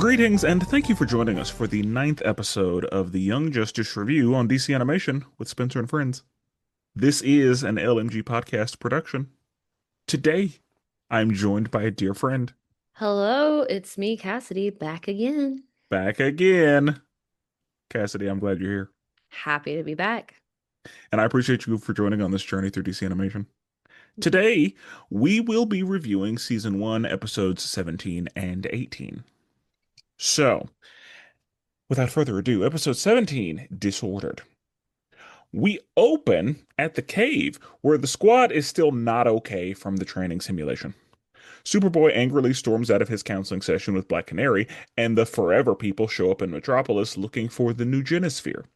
Greetings, and thank you for joining us for the ninth episode of the Young Justice Review on DC Animation with Spencer and Friends. This is an LMG Podcast Production. Today, I'm joined by a dear friend. Hello, it's me, Cassidy, back again. Back again. Cassidy, I'm glad you're here. Happy to be back. And I appreciate you for joining on this journey through DC Animation. Today, we will be reviewing Season 1, Episodes 17 and 18. So, without further ado, Episode 17, Disordered. We open at the cave, where the squad is still not okay from the training simulation. Superboy angrily storms out of his counseling session with Black Canary, and the Forever People show up in Metropolis looking for the new Sphere.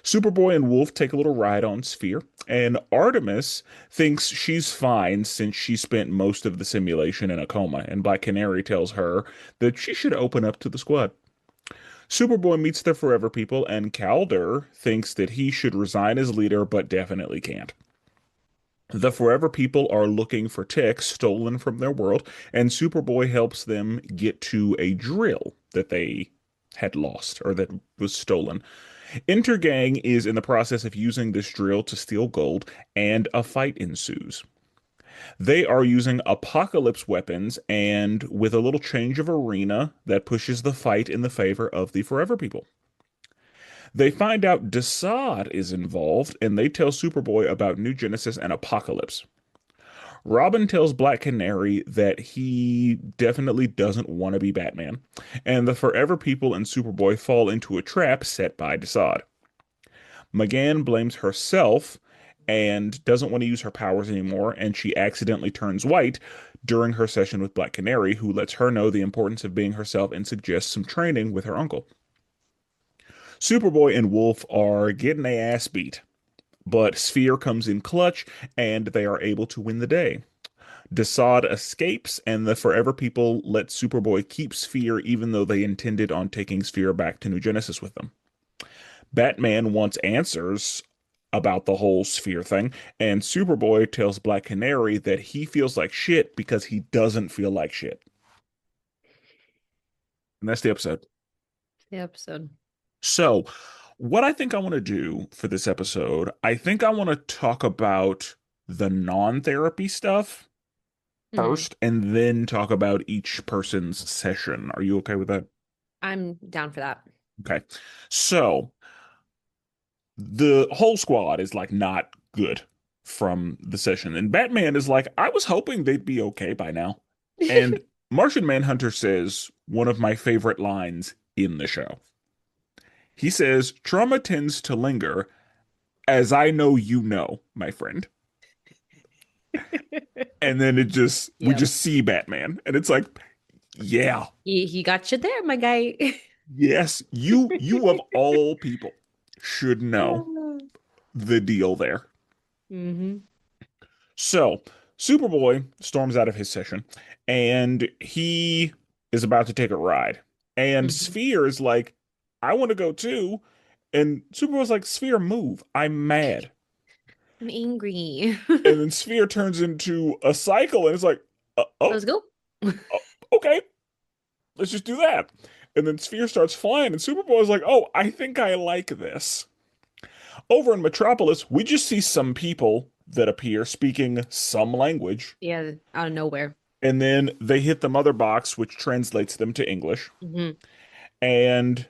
Superboy and Wolf take a little ride on Sphere, and Artemis thinks she's fine since she spent most of the simulation in a coma, and Black Canary tells her that she should open up to the squad. Superboy meets the Forever People, and Calder thinks that he should resign as leader, but definitely can't. The Forever People are looking for tech stolen from their world, and Superboy helps them get to a drill that they had lost, or that was stolen. Intergang is in the process of using this drill to steal gold, and a fight ensues. They are using apocalypse weapons, and with a little change of arena that pushes the fight in the favor of the Forever People. They find out Desaad is involved, and they tell Superboy about New Genesis and Apocalypse. Robin tells Black Canary that he definitely doesn't want to be Batman, and the Forever People and Superboy fall into a trap set by Desaad. McGann blames herself and doesn't want to use her powers anymore, and she accidentally turns white during her session with Black Canary, who lets her know the importance of being herself and suggests some training with her uncle. Superboy and Wolf are getting their ass beat, but Sphere comes in clutch, and they are able to win the day. Desaad escapes, and the Forever People let Superboy keep Sphere even though they intended on taking Sphere back to New Genesis with them. Batman wants answers about the whole Sphere thing, and Superboy tells Black Canary that he feels like shit because he doesn't feel like shit. And that's the episode. The episode. So, what I think I want to do for this episode, I think I want to talk about the non-therapy stuff first, and then talk about each person's session. Are you okay with that? I'm down for that. Okay. So, the whole squad is like not good from the session. And Batman is like, I was hoping they'd be okay by now. And Martian Manhunter says one of my favorite lines in the show. He says, trauma tends to linger, as I know you know, my friend. And then we just see Batman. And it's like, yeah. He got you there, my guy. Yes, you of all people should know the deal there. So, Superboy storms out of his session, and he is about to take a ride. And Sphere is like, I want to go too. And Superboy's like, Sphere, move. I'm mad. I'm angry. And then Sphere turns into a cycle, and it's like, oh, let's go. Okay, let's just do that. And then Sphere starts flying, and Superboy's like, oh, I think I like this. Over in Metropolis, we just see some people that appear speaking some language. Yeah, out of nowhere. And then they hit the mother box, which translates them to English. And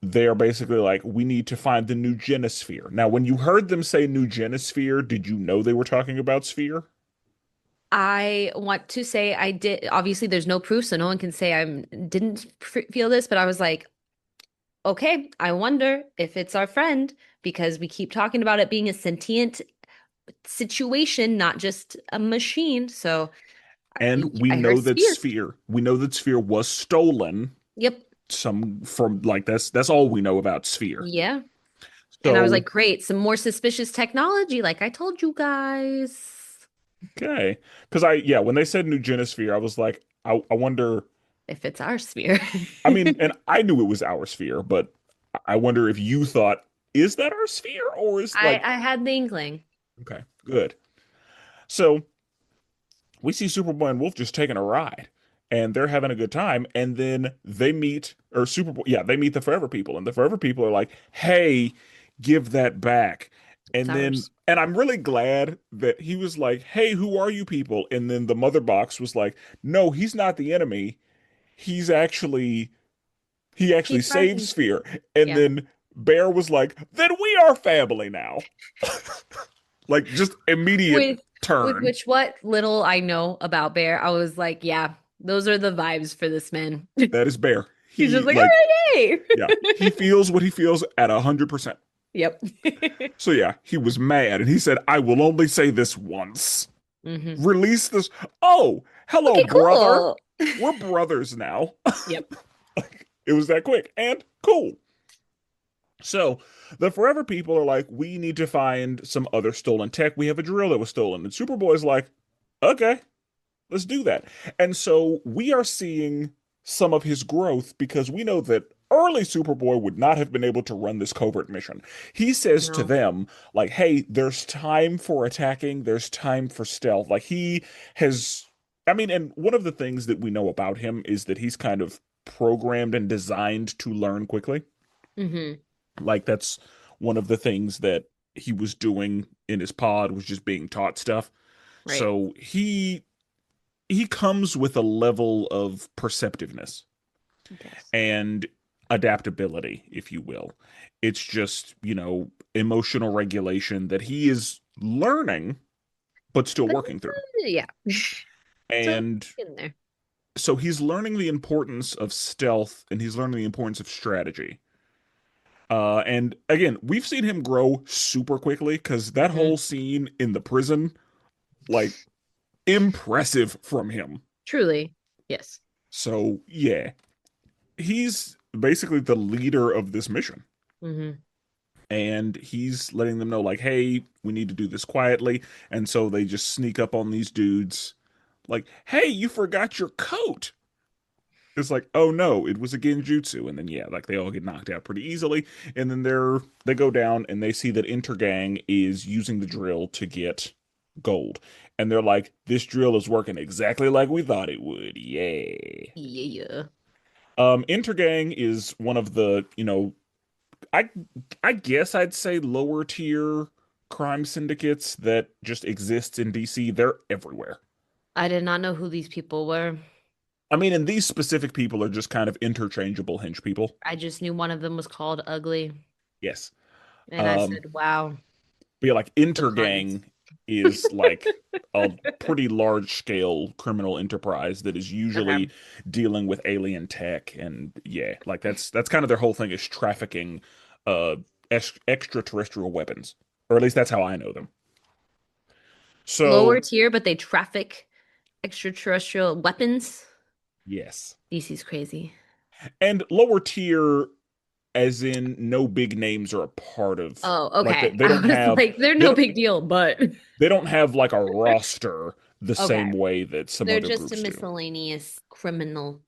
they are basically like, we need to find the new Sphere. Now, when you heard them say new Sphere, did you know they were talking about Sphere? I want to say I did. Obviously, there's no proof, so no one can say I didn't feel this, but I was like, okay, I wonder if it's our friend, because we keep talking about it being a sentient situation, not just a machine. So, and we know that Sphere was stolen. Yep. That's all we know about Sphere. Yeah. So, and I was like, great, some more suspicious technology, like I told you guys. Okay. Because when they said new Sphere, I was like, I wonder if it's our sphere. I mean, and I knew it was our sphere, but I wonder if you thought, is that our sphere? Or is I had the inkling. Okay, good. So we see Superboy and Wolf just taking a ride. and they're having a good time. And then they meet, or Superboy, yeah, they meet the Forever People, and the Forever People are like, "Hey, give that back." It's And then, ours. and I'm really glad that he was like, "Hey, who are you people?" And then the Mother Box was like, "No, he's not the enemy. He's actually he actually He's my saved Sphere." And yeah. then Bear was like, "Then we are family now." Like just immediate With turn. which what little I know about Bear, I was like, yeah, those are the vibes for this man. That is Bear. He's just He like, all like right, yeah, he hey. feels what he feels at 100%. Yep. So yeah, he was mad and he said, "I will only say this once. hmm Release this." Oh, hello, Okay, brother. cool. We're brothers now. Yep. Like, it was that quick and cool. So the Forever People are like, we need to find some other stolen tech. We have a drill that was stolen. And Superboy's like, okay, let's do that. And so we are seeing some of his growth because we know that early Superboy would not have been able to run this covert mission. He says to No. them, like, hey, there's time for attacking, there's time for stealth. Like, he has, I mean, and one of the things that we know about him is that he's kind of programmed and designed to learn quickly. hmm Like, that's one of the things that he was doing in his pod was just being taught stuff. Right. So he comes with a level of perceptiveness Yes. and adaptability, if you will. It's just, emotional regulation that he is learning, but still But working through. yeah. So And in there. so he's learning the importance of stealth and he's learning the importance of strategy. And again, we've seen him grow super quickly because that hmm whole scene in the prison, like, impressive from him. Truly. Yes. So, yeah, he's basically the leader of this mission. hmm And he's letting them know, like, hey, we need to do this quietly. And so they just sneak up on these dudes, like, hey, you forgot your coat. It's like, oh no, it was a genjutsu. And then, yeah, like they all get knocked out pretty easily. And then they go down and they see that Intergang is using the drill to get gold. And they're like, this drill is working exactly like we thought it would. Yeah. Yeah. Intergang is one of the, I I guess I'd say lower tier crime syndicates that just exist in DC. They're everywhere. I did not know who these people were. I mean, and these specific people are just kind of interchangeable hinge people. I just knew one of them was called Ugly. Yes. And I Um, said, wow, but yeah, like the puns. Intergang is like a pretty large scale criminal enterprise that is Okay. usually dealing with alien tech and yeah, like that's kind of their whole thing is trafficking uh extraterrestrial weapons. Or at least that's how I know them. Lower So, tier, but they traffic extraterrestrial weapons. yes. DC's crazy. And lower tier as in no big names are a part of Oh, like okay. they I don't was have like, they're they no don't big deal, but they don't have like a roster the same okay. way that some They're other just a groups do. miscellaneous criminal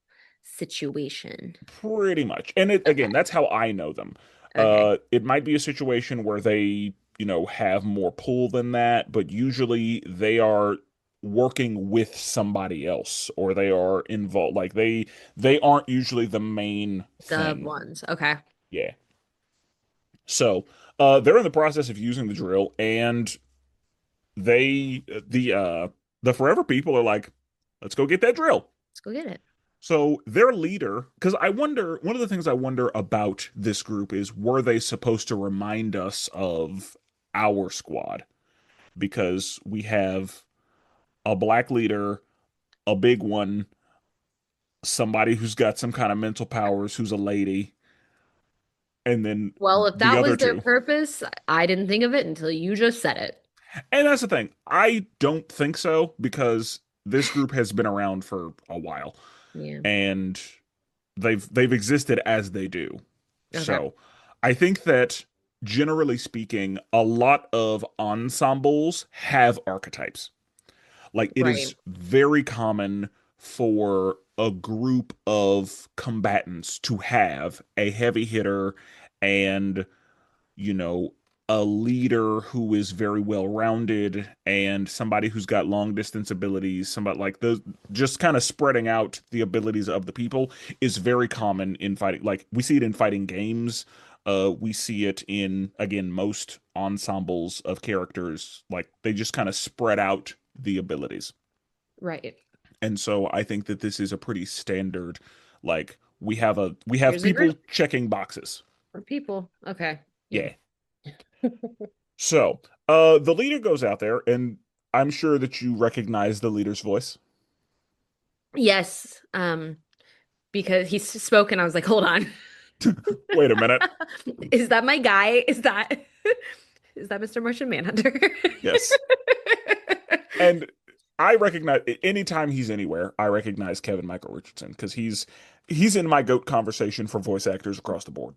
situation. Pretty much. And it again, Okay. that's how I know them. Okay. It might be a situation where they, have more pull than that, but usually they are working with somebody else or they are involved like they aren't usually the main The thing. ones. Okay. Yeah. So, they're in the process of using the drill, and they the Forever People are like, let's go get that drill. Let's go get it. So their leader, because I wonder, one of the things I wonder about this group is were they supposed to remind us of our squad? Because we have a black leader, a big one, somebody who's got some kind of mental powers, who's a lady, and then Well, if the that other was their two. purpose, I didn't think of it until you just said it. And that's the thing. I don't think so because this group has been around for a while Yeah. and they've existed as they do. Okay. So, I think that generally speaking, a lot of ensembles have archetypes. Like it Right. is very common for a group of combatants to have a heavy hitter and, you know, a leader who is very well rounded and somebody who's got long distance abilities, somebody like those, just kind of spreading out the abilities of the people is very common in fighting. Like we see it in fighting games. We see it in, again, most ensembles of characters. Like they just kind of spread out the abilities. Right. And so I think that this is a pretty standard, like we have Here's a people group checking boxes. of people. Okay. Yeah. Yeah. So, the leader goes out there, and I'm sure that you recognize the leader's voice. Yes. Because he spoke and I was like, hold on. Wait a minute. Is that my guy? Is that Mr. Martian Manhunter? Yes. And I recognize anytime he's anywhere, I recognize Kevin Michael Richardson because he's in my GOAT conversation for voice actors across the board.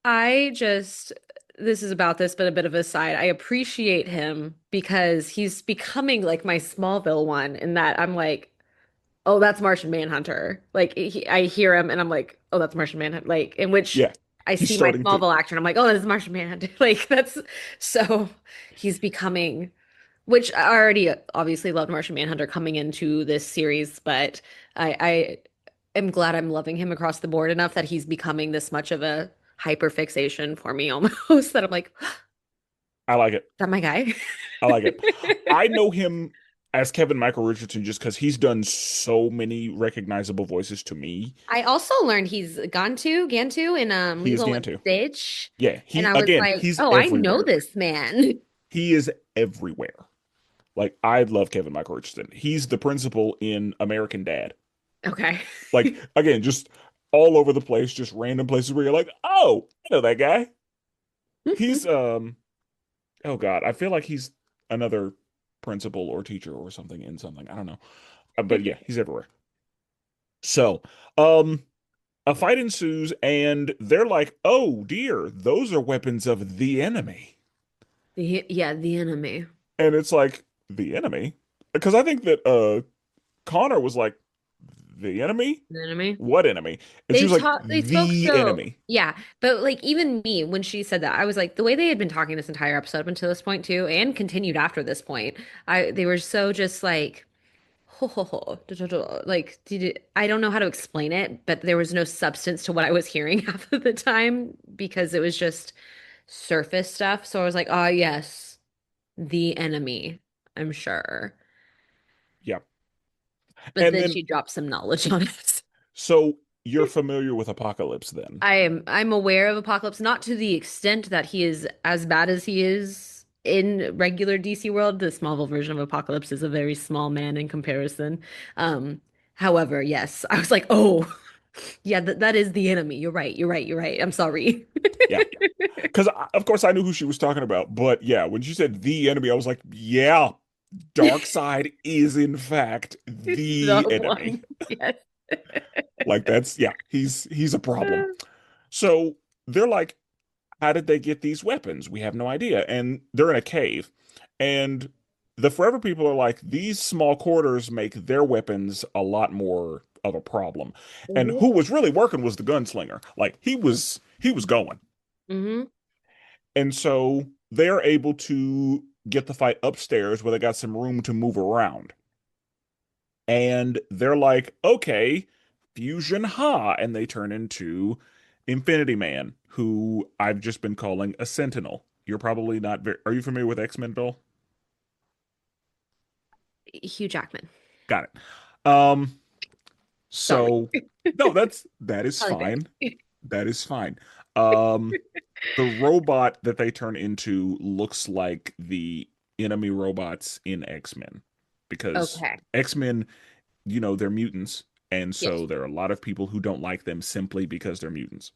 I just, this is about this, but a bit of a side. I appreciate him because he's becoming like my Smallville one in that I'm like, oh, that's Martian Manhunter. Like I hear him and I'm like, oh, that's Martian Manhunter. Like in which Yeah, I he's see my starting to. Smallville actor and I'm like, oh, that's Martian Manhunter. Like that's so he's becoming, which I already obviously loved Martian Manhunter coming into this series, but I am glad I'm loving him across the board enough that he's becoming this much of a hyper fixation for me almost that I'm like, is I like it. that my guy? I like it. I know him as Kevin Michael Richardson just because he's done so many recognizable voices to me. I also learned he's Gantu in He is Lilo and Gantu. Stitch. Yeah, And he I was again, like, he's oh, I know everywhere. this man. He is everywhere. Like I love Kevin Michael Richardson. He's the principal in American Dad. Okay. Like again, just all over the place, just random places where you're like, "Oh, I know that guy." He's oh God, I feel like he's another principal or teacher or something in something. I don't know. But yeah, he's everywhere. So, um a fight ensues and they're like, "Oh dear, those are weapons of the enemy." Yeah, the enemy. And it's like, "The enemy?" Because I think that Connor was like, "The enemy? The enemy. What enemy?" And she was like, They spoke "The so, enemy." yeah. But like even me, when she said that, I was like, the way they had been talking this entire episode up until this point too, and continued after this point, they were so just like ho ho ho like I don't know how to explain it, but there was no substance to what I was hearing half of the time because it was just surface stuff. So I was like, oh yes, the enemy, I'm sure. Yeah. But And then then she dropped some knowledge on us. so you're familiar with Apocalypse then? I'm aware of Apocalypse, not to the extent that he is as bad as he is in regular DC world. The Smallville version of Apocalypse is a very small man in comparison. Um, However, yes, I was like, oh, yeah, that is the enemy. You're right. You're right. You're right. I'm sorry. Yeah. Because of course I knew who she was talking about, but yeah, when she said the enemy, I was like, yeah, Darkseid is in fact The the enemy. one. Yes. Like that's yeah, he's a problem. So they're like, how did they get these weapons? We have no idea. And they're in a cave. And the Forever people are like, these small quarters make their weapons a lot more of a problem. And Mhm. who was really working was the gunslinger. Like he was going. Hmm. And so they're able to get the fight upstairs where they got some room to move around. And they're like, okay, fusion ha. And they turn into Infinity Man, who I've just been calling a Sentinel. You're probably not very, are you familiar with X-Men, Bill? Hugh Jackman. Got it. Sorry. So no, that is Halle Berry. fine. That is fine. Um, the robot that they turn into looks like the enemy robots in X-Men because Okay. X-Men, they're mutants, and Yes. so there are a lot of people who don't like them simply because they're mutants.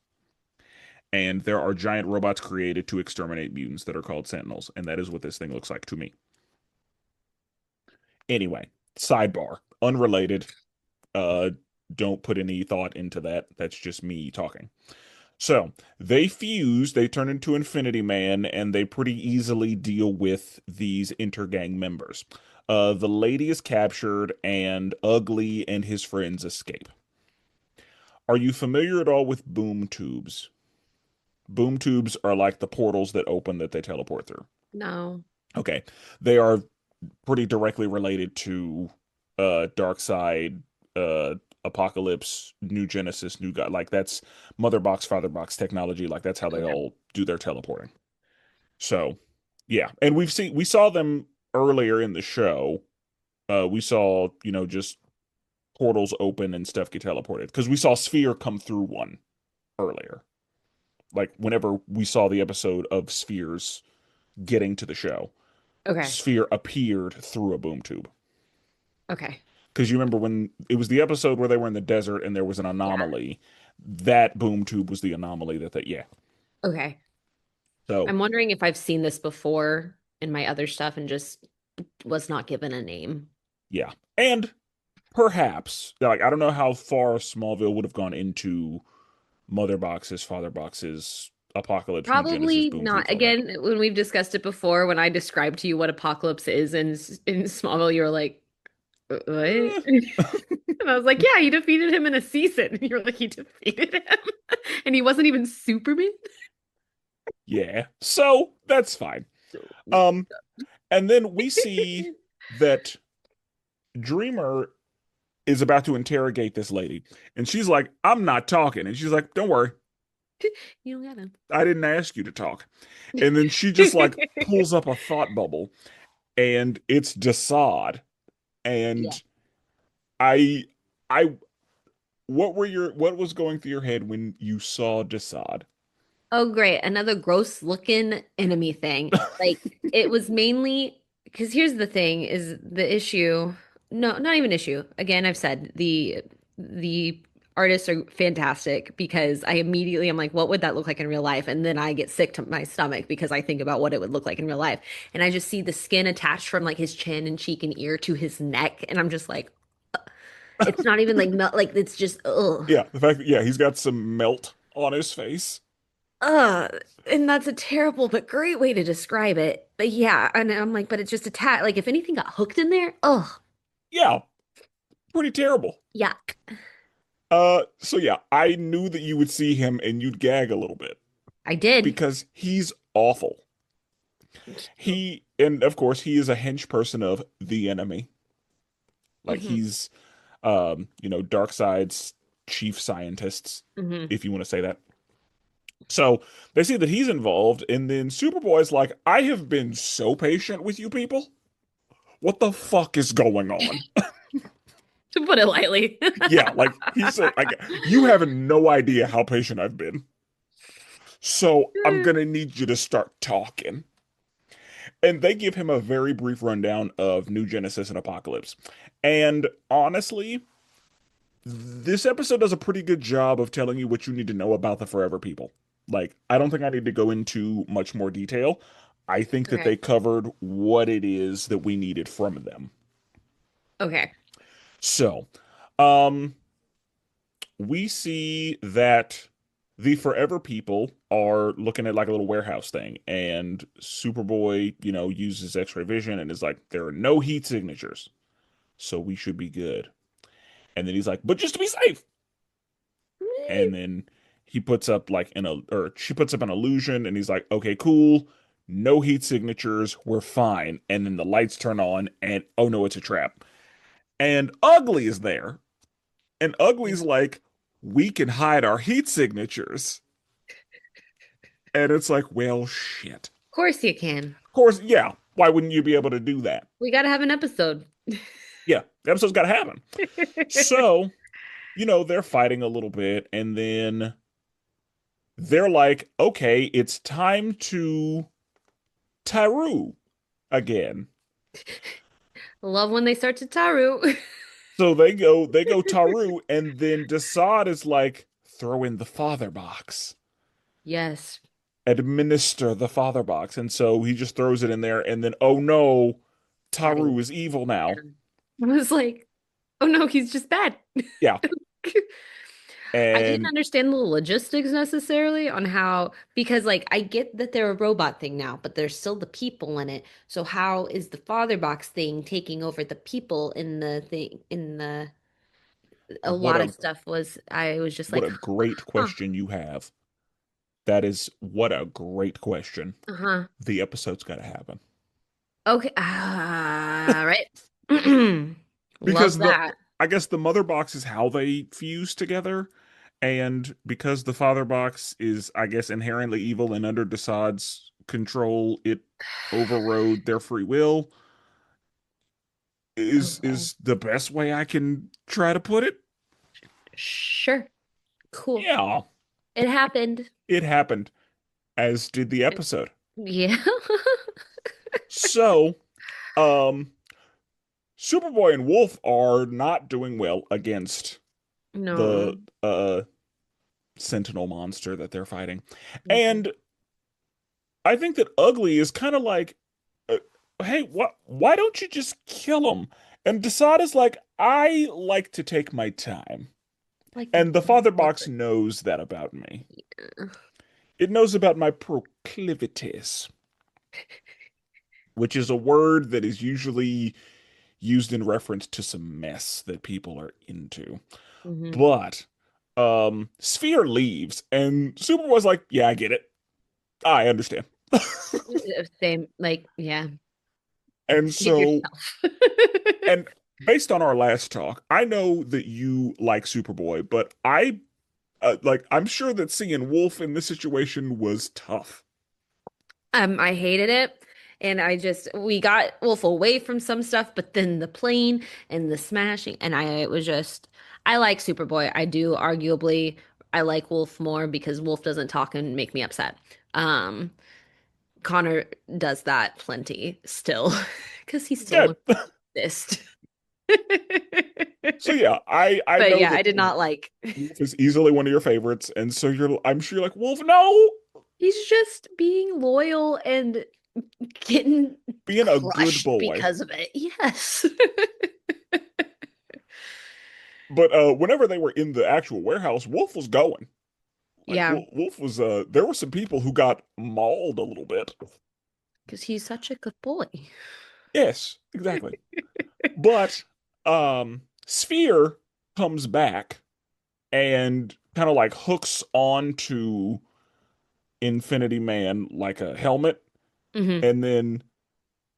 And there are giant robots created to exterminate mutants that are called Sentinels, and that is what this thing looks like to me. Anyway, sidebar, unrelated. Uh, don't put any thought into that. That's just me talking. So they fuse, they turn into Infinity Man, and they pretty easily deal with these intergang members. The lady is captured, and Ugly and his friends escape. Are you familiar at all with boom tubes? boom tubes are like the portals that open that they teleport through. No. Okay. They are pretty directly related to Dark Side, uh Apocalypse, New Genesis, New God. Like that's Mother Box, Father Box technology. Like that's how they Okay. all do their teleporting. So, yeah. And we saw them earlier in the show. We saw, just portals open and stuff get teleported because we saw Sphere come through one earlier. Like whenever we saw the episode of Spheres getting to the show, Okay. Sphere appeared through a boom tube. Okay. Because you remember when it was the episode where they were in the desert and there was an Yeah. anomaly, that boom tube was the anomaly yeah. Okay. So, I'm wondering if I've seen this before in my other stuff and just was not given a name. yeah. And perhaps, like, I don't know how far Smallville would have gone into Mother Boxes, Father Boxes, Apocalypse, New Genesis, Probably boom not. tubes, all that. Again, when we've discussed it before, when I described to you what Apocalypse is in Smallville, you were like, what?" Eh, And I was like, yeah, you defeated him in a season. And you're like, you defeated him? And he wasn't even Superman? yeah. So, that's fine. Um, and then we see that Dreamer is about to interrogate this lady. And she's like, I'm not talking. And she's like, don't worry. You don't got him. I didn't ask you to talk. And then she just like pulls up a thought bubble and it's Desaad. Yeah. And I I what was going through your head when you saw Desaad? Oh, great. Another gross looking enemy thing. Like it was mainly because here's the thing is the issue. No, not even issue. Again, I've said the artists are fantastic because I immediately I'm like, what would that look like in real life? And then I get sick to my stomach because I think about what it would look like in real life. And I just see the skin attached from like his chin and cheek and ear to his neck. And I'm just like, it's not even like melt, like it's just ugh. Yeah, the fact that yeah, he's got some melt on his face. Ugh, and that's a terrible but great way to describe it. But yeah, and I'm like, but it's just a tat. Like if anything got hooked in there, ugh, Yeah, pretty terrible. yuck. So yeah, I knew that you would see him and you'd gag a little bit I did. because he's awful. He and of course he is a hench person of the enemy. Like Hmm. he's Darkseid's chief scientists, Hmm. if you want to say that. So they see that he's involved, and then Superboy's like, I have been so patient with you people. What the fuck is going on? To put it lightly. Yeah, like he said, like you have no idea how patient I've been. So I'm gonna need you to start talking. And they give him a very brief rundown of New Genesis and Apocalypse. And honestly, this episode does a pretty good job of telling you what you need to know about the Forever People. Like, I don't think I need to go into much more detail. I think that Okay. they covered what it is that we needed from them. Okay. So, we see that the Forever People are looking at like a little warehouse thing, and Superboy, uses X-ray vision and is like, there are no heat signatures, so we should be good. And then he's like, but just to be safe. And then he puts up like or she puts up an illusion, and he's like, okay, cool, no heat signatures, we're fine. And then the lights turn on, and oh no, it's a trap. And Ugly is there, and Ugly's like, we can hide our heat signatures. And it's like, well, shit. Of course you can. Of course, yeah. Why wouldn't you be able to do that? We got to have an episode. Yeah, the episode's got to happen. So, they're fighting a little bit, and then they're like, okay, it's time to Taru again. Love when they start to Taru. So they go Taru, and then Desaad is like, throw in the father box. Yes. Administer the father box. And so he just throws it in there, and then, oh no, Daddy. Taru is evil now. I was like, oh no, he's just bad. Yeah. I didn't And understand the logistics necessarily on how, because like I get that they're a robot thing now, but there's still the people in it. So how is the father box thing taking over the people in the thing in the a what lot of a stuff was I was just what like, a great huh. question you have. That is what a great question. Uh-huh. The episode's got to happen Okay. Right. Love because that. I guess the mother box is how they fuse together, and because the father box is, I guess, inherently evil and under Desaad's control, it overrode their free will. Okay. Is the best way I can try to put it. Sure. Cool. Yeah, It happened. it happened, as did the episode. Yeah. So, um, Superboy and Wolf are not doing well against No. the Sentinel monster that they're fighting. Mm-mm. And I think that Ugly is kind of like, uh, hey, why don't you just kill him? And Desaad is like, I like to take my time. Like And the Father Box look. knows that about me. It knows about my proclivities, which is a word that is usually used in reference to some mess that people are into. Hmm. But Sphere leaves and Superboy's like, yeah, I get it. I understand. Same, like, yeah. And Give so, yourself. and based on our last talk, I know that you like Superboy, but I'm sure that seeing Wolf in this situation was tough. I hated it. And we got Wolf away from some stuff, but then the plane and the smashing, and I like Superboy. I do arguably, I like Wolf more because Wolf doesn't talk and make me upset. Um, Connor does that plenty still because he's Yeah. still this. So yeah, I But know yeah, that I did not like. Wolf is easily one of your favorites, and so I'm sure you're like, Wolf, no, He's just being loyal and getting being a good crushed boy. because of it. Yes. But whenever they were in the actual warehouse, Wolf was going. Like Yeah, Wolf was there were some people who got mauled a little bit. because he's such a good boy. Yes, exactly. But Sphere comes back and kind of like hooks onto Infinity Man like a helmet, Hmm. and then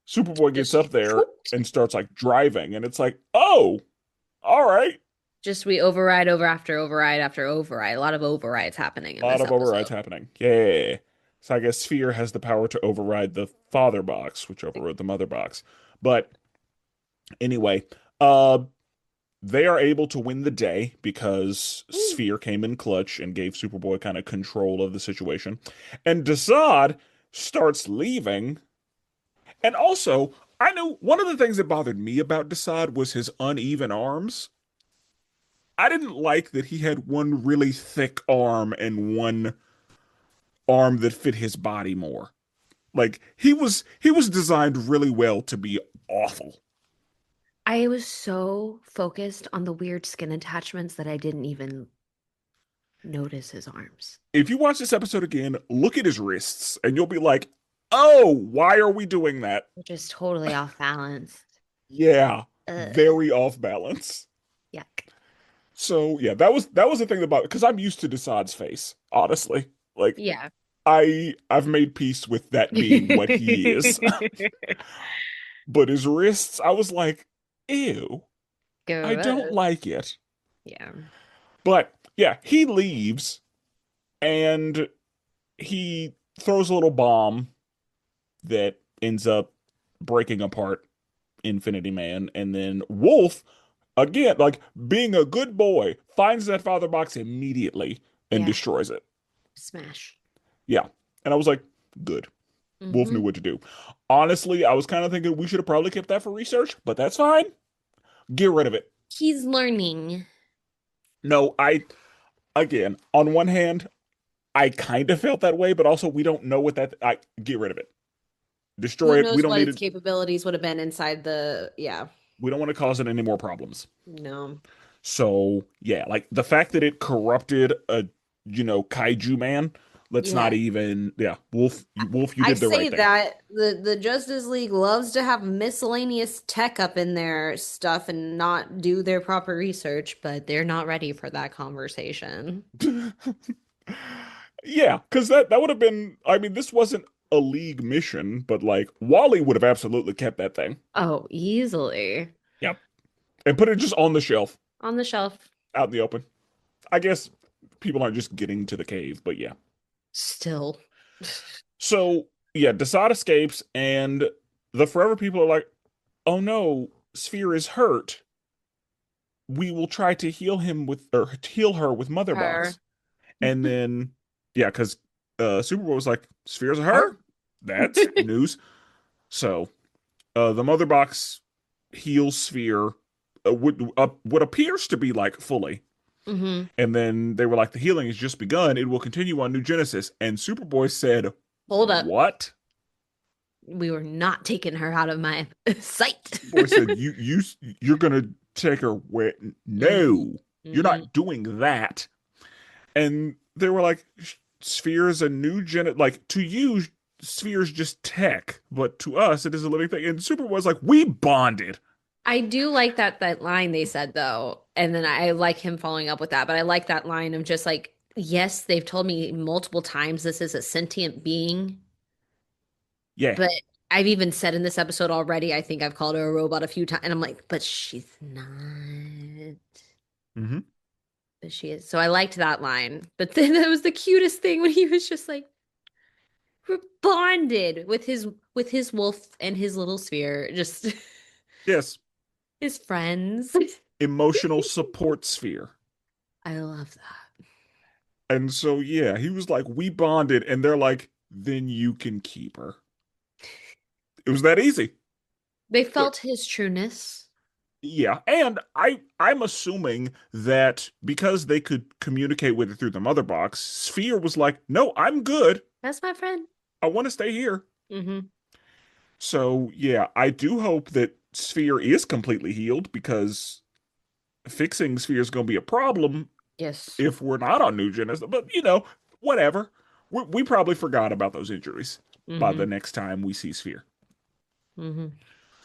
Superboy gets Just up there shoot. and starts like driving, and it's like, oh, all right. Just we override over after override after override. A lot of overrides happening A in lot this of overrides episode. happening. Yeah. So I guess Sphere has the power to override the father box, which overrode the mother box. But anyway, uh, they are able to win the day because Ooh. Sphere came in clutch and gave Superboy kind of control of the situation. And Desaad starts leaving. And also, I knew one of the things that bothered me about Desaad was his uneven arms. I didn't like that he had one really thick arm and one arm that fit his body more. Like he was designed really well to be awful. I was so focused on the weird skin attachments that I didn't even notice his arms. If you watch this episode again, look at his wrists and you'll be like, "Oh, why are we doing that?" Just totally off balance. Yeah, Ugh. very off balance. Yuck. So, yeah, that was the thing about because I'm used to Desaad's face, honestly. Like Yeah. I've made peace with that being what he is. But his wrists, I was like, "Ew, I don't Gross. like it." Yeah. But yeah, he leaves and he throws a little bomb that ends up breaking apart Infinity Man. And then Wolf, again, like being a good boy, finds that father box immediately and Yeah. destroys it. Smash. Yeah. And I was like, good. Wolf knew Hmm. what to do. Honestly, I was kind of thinking we should have probably kept that for research, but that's fine. Get rid of it. He's learning. No, again, on one hand, I kind of felt that way, but also we don't know what that, I get rid of it. Who Destroy it. We knows don't what need its it. capabilities would have been inside the, yeah. We don't want to cause it any more problems. No. So yeah, like the fact that it corrupted a kaiju man. Let's not Yeah. even. Yeah, Wolf. Wolf, you I did the say right thing. that the Justice League loves to have miscellaneous tech up in their stuff and not do their proper research, but they're not ready for that conversation. Yeah, because that would have been. I mean, this wasn't a league mission, but like Wally would have absolutely kept that thing. Oh, easily. Yep, and put it just on the shelf On the shelf. out in the open. I guess people aren't just getting to the cave, but yeah. Still. So yeah, Desaad escapes, and the Forever people are like, "Oh no, Sphere is hurt. We will try to heal him with or heal her with Mother Her. Box." And then yeah, because Superboy was like, "Sphere's a Her. her? That's news." So the Mother Box heals Sphere, what appears to be like fully. hmm And then they were like, the healing has just begun. It will continue on New Genesis. And Superboy said, Hold up. "What?" We were not taking her out of my sight. Boy said, you're gonna take her where? hmm No, you're hmm not doing that." And they were like, Sphere is a new like to you, Sphere is just tech, but to us, it is a living thing. And Super was like, we bonded. I do like that line they said though, and then I like him following up with that. But I like that line of just like, yes, they've told me multiple times this is a sentient being, Yeah. but I've even said in this episode already, I think I've called her a robot a few times, and I'm like, but she's not. Mm-hmm. But she is. So I liked that line. But then that was the cutest thing when he was just like, we're bonded with his wolf and his little sphere, just Yes. his friends. Emotional support Sphere. I love that. And so, yeah, he was like, we bonded. And they're like, then you can keep her. It was that easy. They But felt his trueness. yeah, and I'm assuming that because they could communicate with it through the mother box, Sphere was like, "No, I'm good. That's my friend. I want to stay here." Mm-hmm. So, yeah, I do hope that Sphere is completely healed because fixing Sphere is going to be a problem Yes. if we're not on New Genesis. But, whatever. We probably forgot about those injuries by the Mm-hmm. next time we see Sphere. Mm-hmm.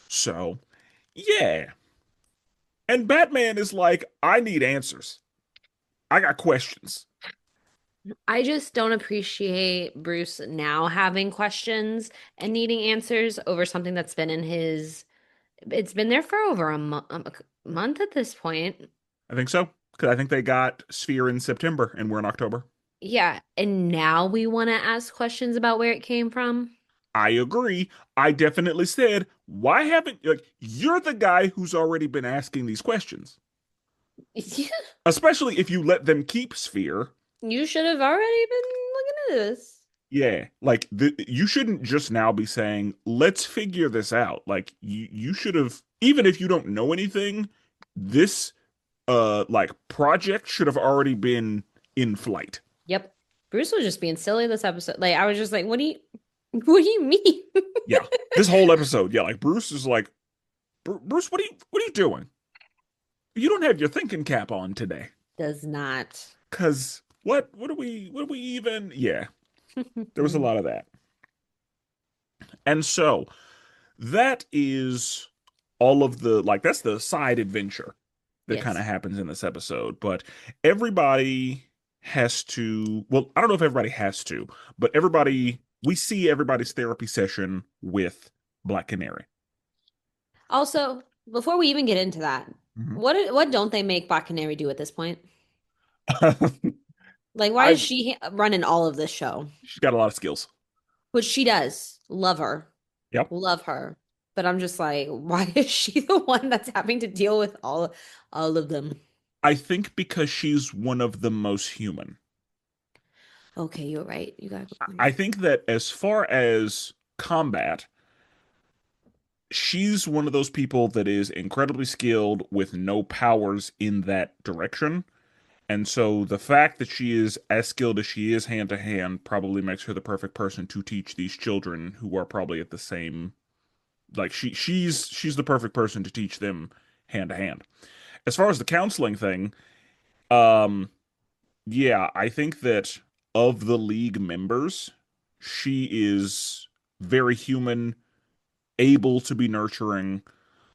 So, yeah. And Batman is like, I need answers. I got questions. I just don't appreciate Bruce now having questions and needing answers over something that's been in his. It's been there for over a month at this point. I think so. Because I think they got Sphere in September and we're in October. Yeah, and now we want to ask questions about where it came from. I agree. I definitely said, why haven't, like, you're the guy who's already been asking these questions, Yeah, especially if you let them keep Sphere. you should have already been looking at this. Yeah, like you shouldn't just now be saying, "Let's figure this out." Like you should have, even if you don't know anything, this like project should have already been in flight. Yep. Bruce was just being silly this episode. Like I was just like, what do you mean? Yeah, this whole episode, yeah, like Bruce is like, Bruce, what are you doing? You don't have your thinking cap on today. Does not. 'Cause what do we even? Yeah, there was a lot of that. And so that is all of the like that's the side adventure that kind of Yes. happens in this episode. But everybody has to, well, I don't know if everybody has to, but everybody we see everybody's therapy session with Black Canary. Also, before we even get into that, Mhm. what don't they make Black Canary do at this point? Like, why is I she running all of this show? She's got a lot of skills. Which she does. Love her. Yep. Love her. But I'm just like, why is she the one that's having to deal with all of them? I think because she's one of the most human. Okay, you're right. You got a good I point. think that as far as combat, she's one of those people that is incredibly skilled with no powers in that direction. And so the fact that she is as skilled as she is hand to hand probably makes her the perfect person to teach these children who are probably at the same like she's the perfect person to teach them hand to hand. As far as the counseling thing, um yeah, I think that of the league members, she is very human, able to be nurturing.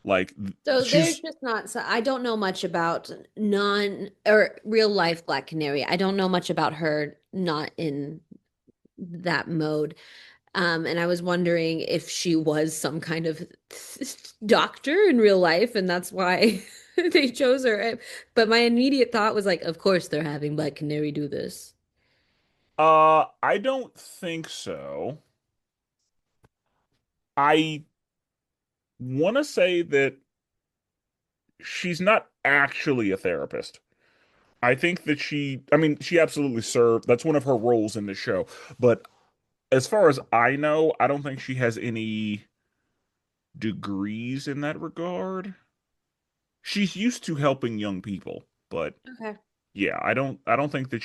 Like So there's she's just not, so I don't know much about non or real life Black Canary. I don't know much about her not in that mode. And I was wondering if she was some kind of doctor in real life, and that's why they chose her. But my immediate thought was like, of course they're having Black Canary do this. I don't think so. I want to say that she's not actually a therapist. I think that I mean, she absolutely served, that's one of her roles in the show. But as far as I know, I don't think she has any degrees in that regard. She's used to helping young people, but Okay. yeah, I don't think that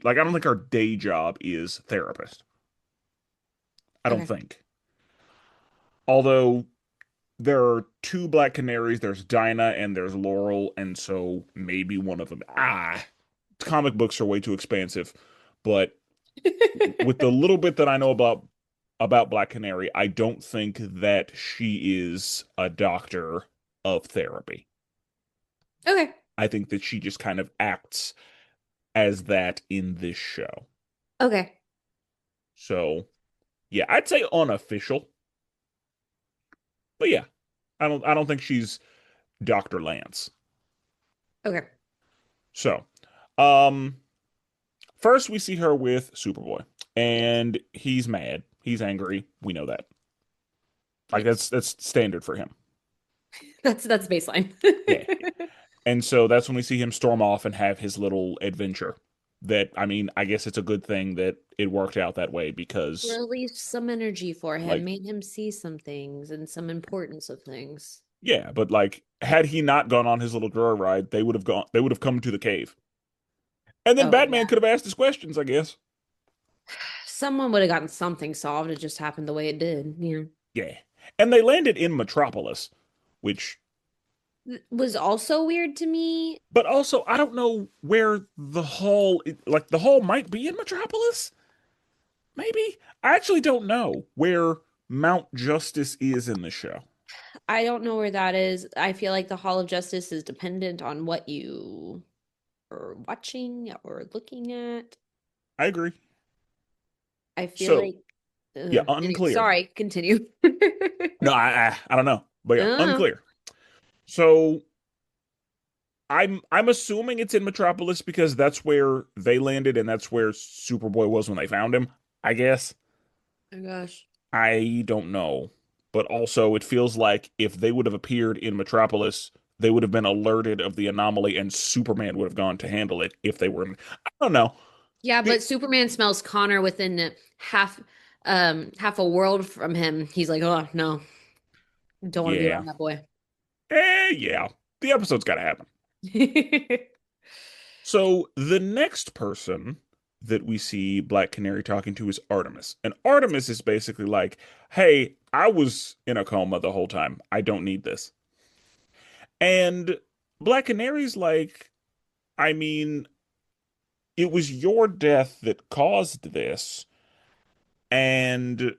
I don't think her day job is therapist. I don't Okay. think. Although there are two Black Canaries, there's Dinah and there's Laurel, and so maybe one of them. Comic books are way too expansive, but with the little bit that I know about Black Canary, I don't think that she is a doctor of therapy. Okay. I think that she just kind of acts as that in this show. Okay. So, yeah, I'd say unofficial, but yeah, I don't think she's Dr. Lance. Okay. So, um first we see her with Superboy, Yes. and he's mad. He's angry. We know that. Like Yes. that's standard for him. That's baseline. Yeah. And so that's when we see him storm off and have his little adventure. That, I mean, I guess it's a good thing that it worked out that way because, Released some energy for him, like, made him see some things and some importance of things. yeah, but like, had he not gone on his little joyride, they would have come to the cave. And then Oh, Batman yeah. could have asked his questions, I guess. Someone would have gotten something solved. It just happened the way it did. Yeah. Yeah. And they landed in Metropolis, which, Was also weird to me. but also, I don't know where like, the hall might be in Metropolis? Maybe? I actually don't know where Mount Justice is in the show. I don't know where that is. I feel like the Hall of Justice is dependent on what you are watching or looking at. I agree. I feel So, like, yeah, anyway, unclear. sorry, continue. No, I don't know. But yeah, Oh, unclear. So, I'm assuming it's in Metropolis because that's where they landed and that's where Superboy was when they found him, I guess. my gosh. I don't know. But also, it feels like if they would have appeared in Metropolis, they would have been alerted of the anomaly and Superman would have gone to handle it if they were. I don't know. Yeah, The, but Superman smells Connor within half a world from him. He's like, oh no, don't want to be yeah. around that boy. Yeah. The episode's got to happen. So the next person that we see Black Canary talking to is Artemis. And Artemis is basically like, hey, I was in a coma the whole time. I don't need this. And Black Canary's like, I mean, it was your death that caused this. And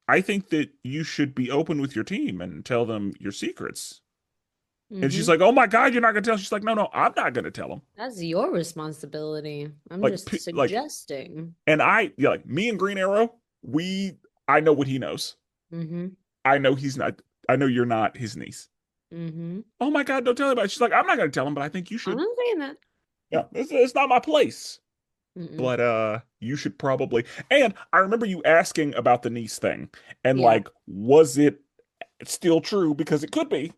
I think that you should be open with your team and tell them your secrets. And she's hmm like, oh my God, you're not going to tell. She's like, no, I'm not going to tell them. That's your responsibility. I'm Like, just like, suggesting. and yeah, like me and Green Arrow, I know what he knows. hmm I know he's not, I know you're not his niece. hmm Oh my God, don't tell him about it. She's like, I'm not going to tell him, but I think you I'm should. not saying that. Yeah, it's not my place. Mm-mm. But you should probably. And I remember you asking about the niece thing, and Yeah. like, was it still true? Because it could be.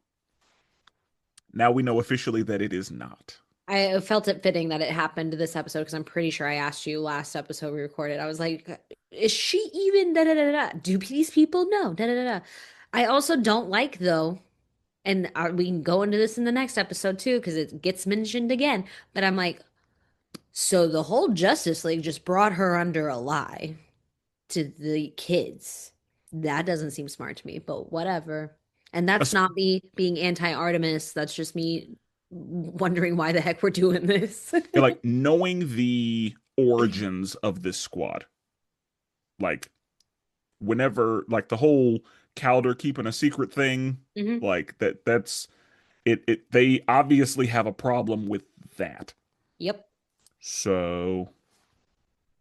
Now we know officially that it is not. I felt it fitting that it happened this episode because I'm pretty sure I asked you last episode we recorded. I was like, is she even da da da da? Do these people know? Da da da da. I also don't like though, and we can go into this in the next episode too because it gets mentioned again. But I'm like, so the whole Justice League just brought her under a lie to the kids. That doesn't seem smart to me, but whatever. And that's Es- not me being anti-Artemis. That's just me wondering why the heck we're doing this. like knowing the origins of this squad, like whenever like the whole Calder keeping a secret thing, Hmm. like that's it they obviously have a problem with that. Yep. So,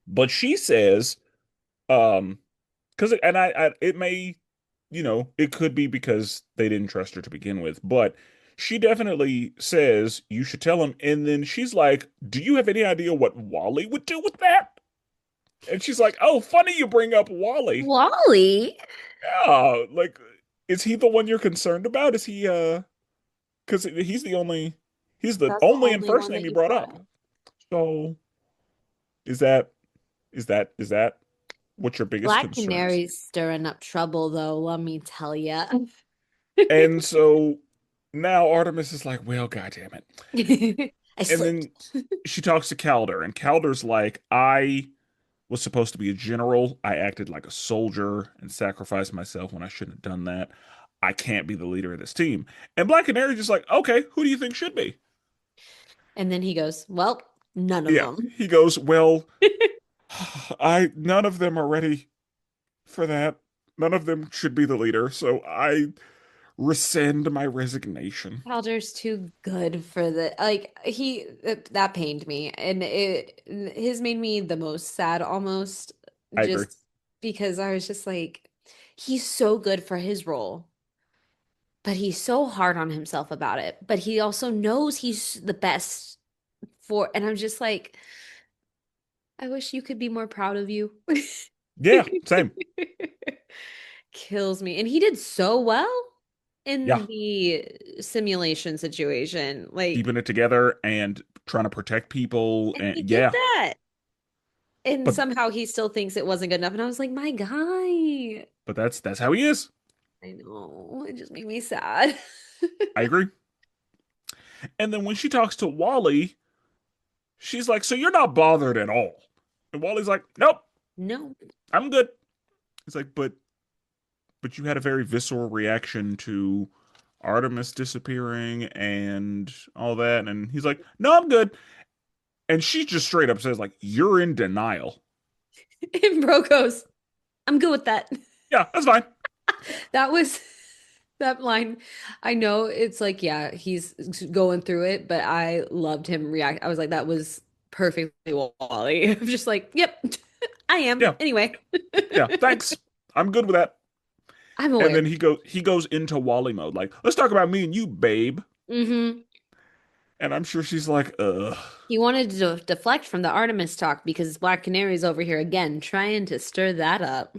but she says, um, because and it may, it could be because they didn't trust her to begin with, but she definitely says you should tell him. And then she's like, "Do you have any idea what Wally would do with that?" And she's like, "Oh, funny you bring up Wally. Wally? Yeah, like, is he the one you're concerned about? Is he because he's the That's the only and only first one name that you you brought thought up. of. So is that what your biggest Black concern is?" Canary's stirring up trouble, though, let me tell ya. And so now Artemis is like, well, goddamn it. I And slipped. then she talks to Calder, and Calder's like, I was supposed to be a general. I acted like a soldier and sacrificed myself when I shouldn't have done that. I can't be the leader of this team. And Black Canary just like, okay, who do you think should be? And then he goes, well, none of Yeah. them. He goes, well, I none of them are ready for that. None of them should be the leader, so I rescind my resignation. Calder's too good for the like that pained me and it his made me the most sad almost I agree. just because I was just like he's so good for his role but he's so hard on himself about it but he also knows he's the best for and I'm just like I wish you could be more proud of you. Yeah, same. Kills me. And he did so well Yeah, in the simulation situation. Like, keeping it together and trying to protect people, and and he did yeah, that. And but somehow he still thinks it wasn't good enough. And I was like, my guy. that's how he is. I know. It just made me sad. I agree. And then when she talks to Wally, she's like, "So you're not bothered at all?" And Wally's like, "Nope, No. I'm good." He's like, "But you had a very visceral reaction to Artemis disappearing and all that." And he's like, "No, I'm good." And she just straight up says, like, "You're in denial." And Bro goes, I'm good with that. Yeah, that's fine. That was that line. I know it's like, yeah, he's going through it, but I loved him react. I was like, that was perfectly Wally. I'm just like, yep, I am. Yeah, Anyway, yeah, thanks. I'm good with that. I'm And aware. then he goes into Wally mode, like, "Let's talk about me and you, babe." Hmm. And I'm sure she's like, "Ugh." He wanted to deflect from the Artemis talk because Black Canary's over here again, trying to stir that up.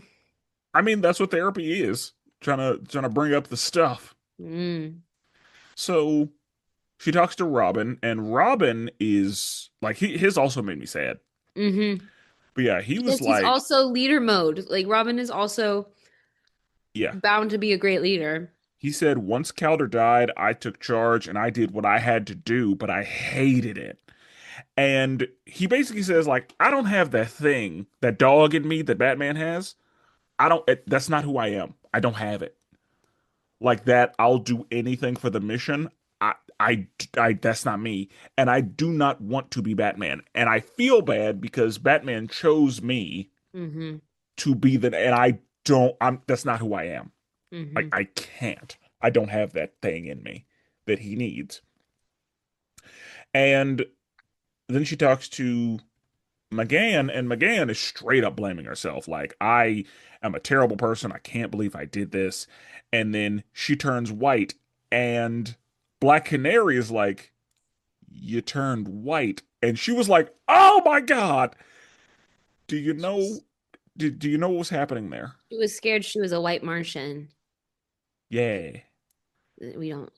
I mean, that's what therapy is. Trying to bring up the stuff. Mm. So she talks to Robin, and Robin is like his also made me sad. Hmm. But yeah, he was Because he's like, also leader mode. Like Robin is also yeah. bound to be a great leader. He said once Calder died, I took charge and I did what I had to do, but I hated it. And he basically says like, I don't have that thing, that dog in me that Batman has. That's not who I am. I don't have it. Like that, I'll do anything for the mission. That's not me. And I do not want to be Batman. And I feel bad because Batman chose me Hmm. to be and that's not who I am. Like, Hmm. I can't. I don't have that thing in me that he needs. And then she talks to McGann, and McGann is straight up blaming herself. Like, I am a terrible person. I can't believe I did this. And then she turns white, and Black Canary is like, you turned white. And she was like, oh my God. Do you know, She's, do you know what was happening there? she was scared she was a white Martian. Yeah. We don't,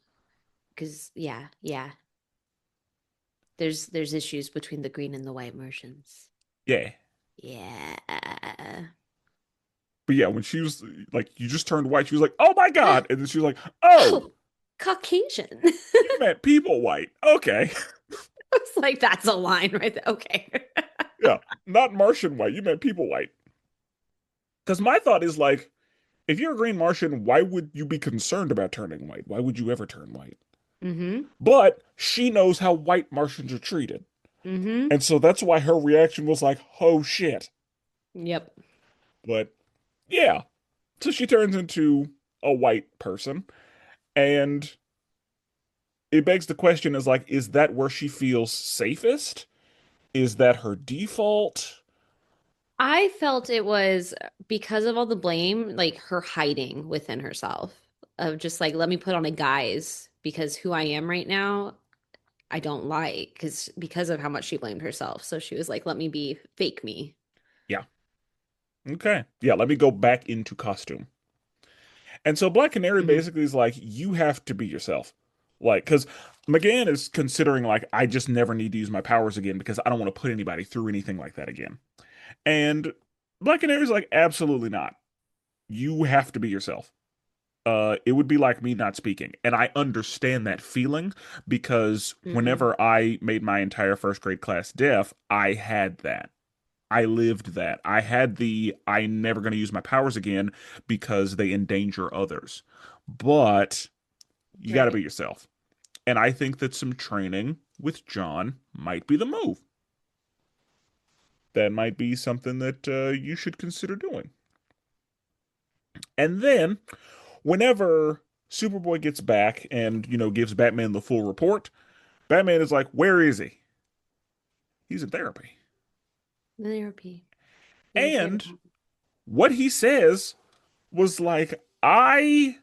because yeah. There's issues between the green and the white Martians. Yeah. Yeah. But yeah, when she was like, you just turned white, she was like, oh my God. And then she was like, oh, Oh, Caucasian. you meant people white. Okay. It's like that's a line right there. Okay. Yeah. Not Martian white. You meant people white. Because my thought is like, if you're a green Martian, why would you be concerned about turning white? Why would you ever turn white? Mm-hmm. But she knows how white Martians are treated. Mm-hmm. And so that's why her reaction was like, oh shit. Yep. But yeah. So she turns into a white person. And it begs the question is like, is that where she feels safest? Is that her default? I felt it was because of all the blame, like her hiding within herself of just like, let me put on a guise because who I am right now, I don't like because of how much she blamed herself. So she was like, let me be fake me. Yeah. Okay. Yeah, let me go back into costume. And so Black Canary Mhm. basically is like, you have to be yourself. Like, because McGann is considering, like, I just never need to use my powers again because I don't want to put anybody through anything like that again. And Black Canary's like, absolutely not. You have to be yourself. It would be like me not speaking. And I understand that feeling because Hmm. whenever I made my entire first grade class deaf, I had that. I lived that. I had the I never going to use my powers again because they endanger others. But you got to Right. be yourself. And I think that some training with John might be the move. That might be something that you should consider doing. And then, whenever Superboy gets back and, gives Batman the full report, Batman is like, where is he? He's in therapy. Therapy. He is there. And what he says was like, I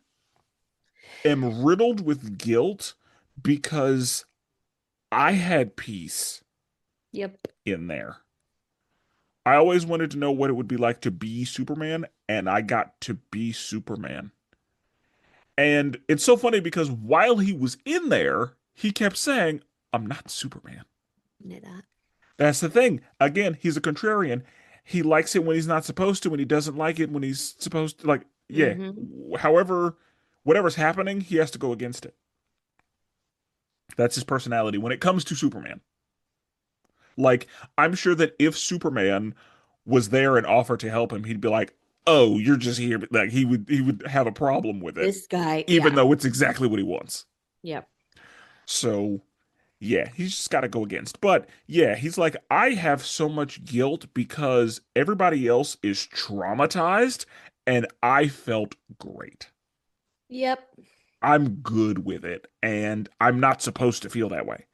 am riddled with guilt because I had peace Yep. in there. I always wanted to know what it would be like to be Superman, and I got to be Superman. And it's so funny because while he was in there, he kept saying, I'm not Superman. Knew that. That's the thing. Again, he's a contrarian. He likes it when he's not supposed to, and he doesn't like it when he's supposed to. Like, yeah, Hmm. however, whatever's happening, he has to go against it. That's his personality when it comes to Superman. Like, I'm sure that if Superman was there and offered to help him, he'd be like, "Oh, you're just here." Like he would have a problem with it, This guy, even yeah. though it's exactly what he wants. Yep. So yeah, he's just got to go against. But yeah, he's like, I have so much guilt because everybody else is traumatized, and I felt great. Yep. I'm good with it, and I'm not supposed to feel that way.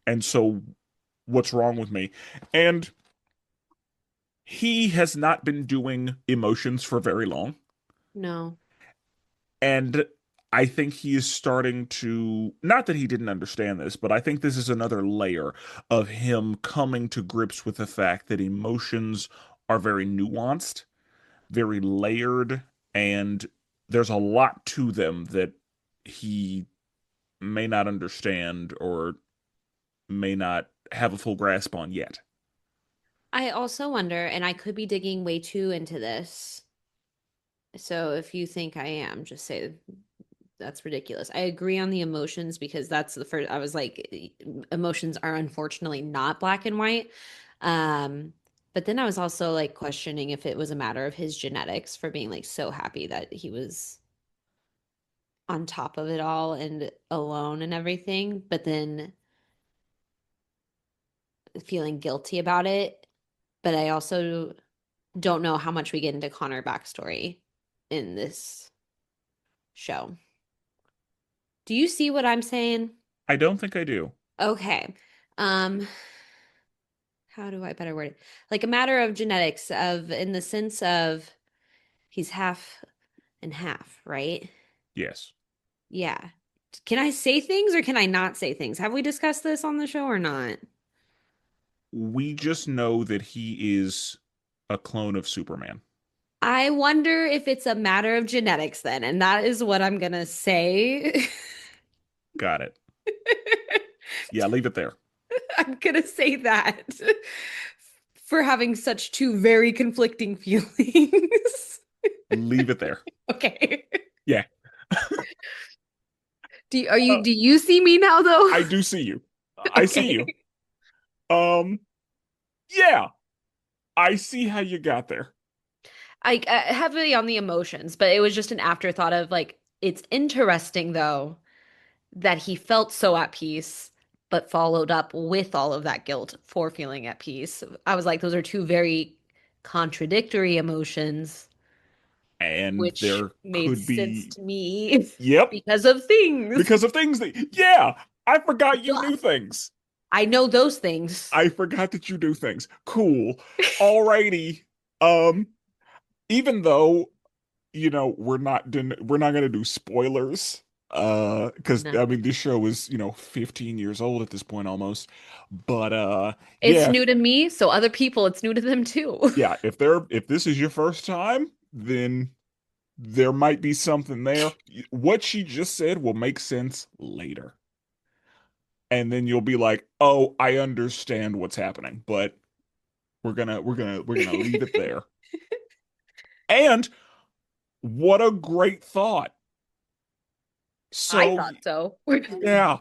And so, what's wrong with me? And he has not been doing emotions for very long. No. And I think he is starting to, not that he didn't understand this, but I think this is another layer of him coming to grips with the fact that emotions are very nuanced, very layered, and there's a lot to them that he may not understand or may not have a full grasp on yet. I also wonder, and I could be digging way too into this. So if you think I am, just say that's ridiculous. I agree on the emotions because that's the first I was like emotions are unfortunately not black and white. Um but then I was also like questioning if it was a matter of his genetics for being like so happy that he was on top of it all and alone and everything, but then feeling guilty about it. But I also don't know how much we get into Connor backstory in this show. Do you see what I'm saying? I don't think I do. Okay. Um, how do I better word it? Like a matter of genetics of in the sense of he's half and half, right? Yes. Yeah. Can I say things or can I not say things? Have we discussed this on the show or not? We just know that he is a clone of Superman. I wonder if it's a matter of genetics then, and that is what I'm gonna say. Got it. Yeah, leave it there. I'm gonna say that for having such two very conflicting feelings. Leave it there. Okay. Yeah. Uh, Do you see me now though? I do see you. I see you. Okay. Um, yeah, I see how you got there. I heavily on the emotions, but it was just an afterthought of like it's interesting though that he felt so at peace but followed up with all of that guilt for feeling at peace. I was like those are two very contradictory emotions And which there made could sense be, to me yep, because of things. because of things that, yeah, I forgot you Duh. knew things. I know those things. I forgot that you do things. Cool. Alrighty. Um, even though, we're not gonna do spoilers. Because I No. mean this show is, 15 years old at this point almost. But It's yeah, new to me, so other people, it's new to them too. yeah, if this is your first time, then there might be something there. What she just said will make sense later. And then you'll be like, "Oh, I understand what's happening." But we're gonna leave it there. And what a great thought. I So, thought so. yeah,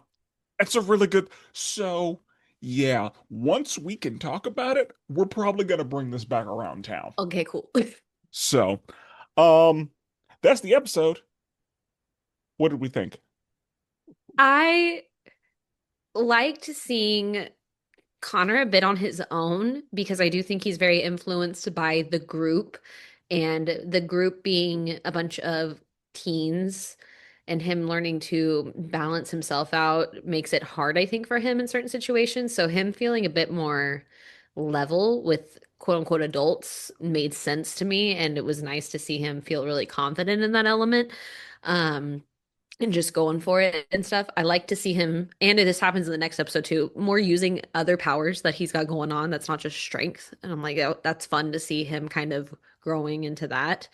it's a really good. So, yeah, once we can talk about it, we're probably gonna bring this back around town. Okay, cool. So, um, that's the episode. What did we think? I liked seeing Connor a bit on his own because I do think he's very influenced by the group and the group being a bunch of teens and him learning to balance himself out makes it hard, I think, for him in certain situations. So him feeling a bit more level with quote unquote adults made sense to me, and it was nice to see him feel really confident in that element. Um, and just going for it and stuff. I like to see him, and this happens in the next episode too, more using other powers that he's got going on that's not just strength. And I'm like, oh, that's fun to see him kind of growing into that.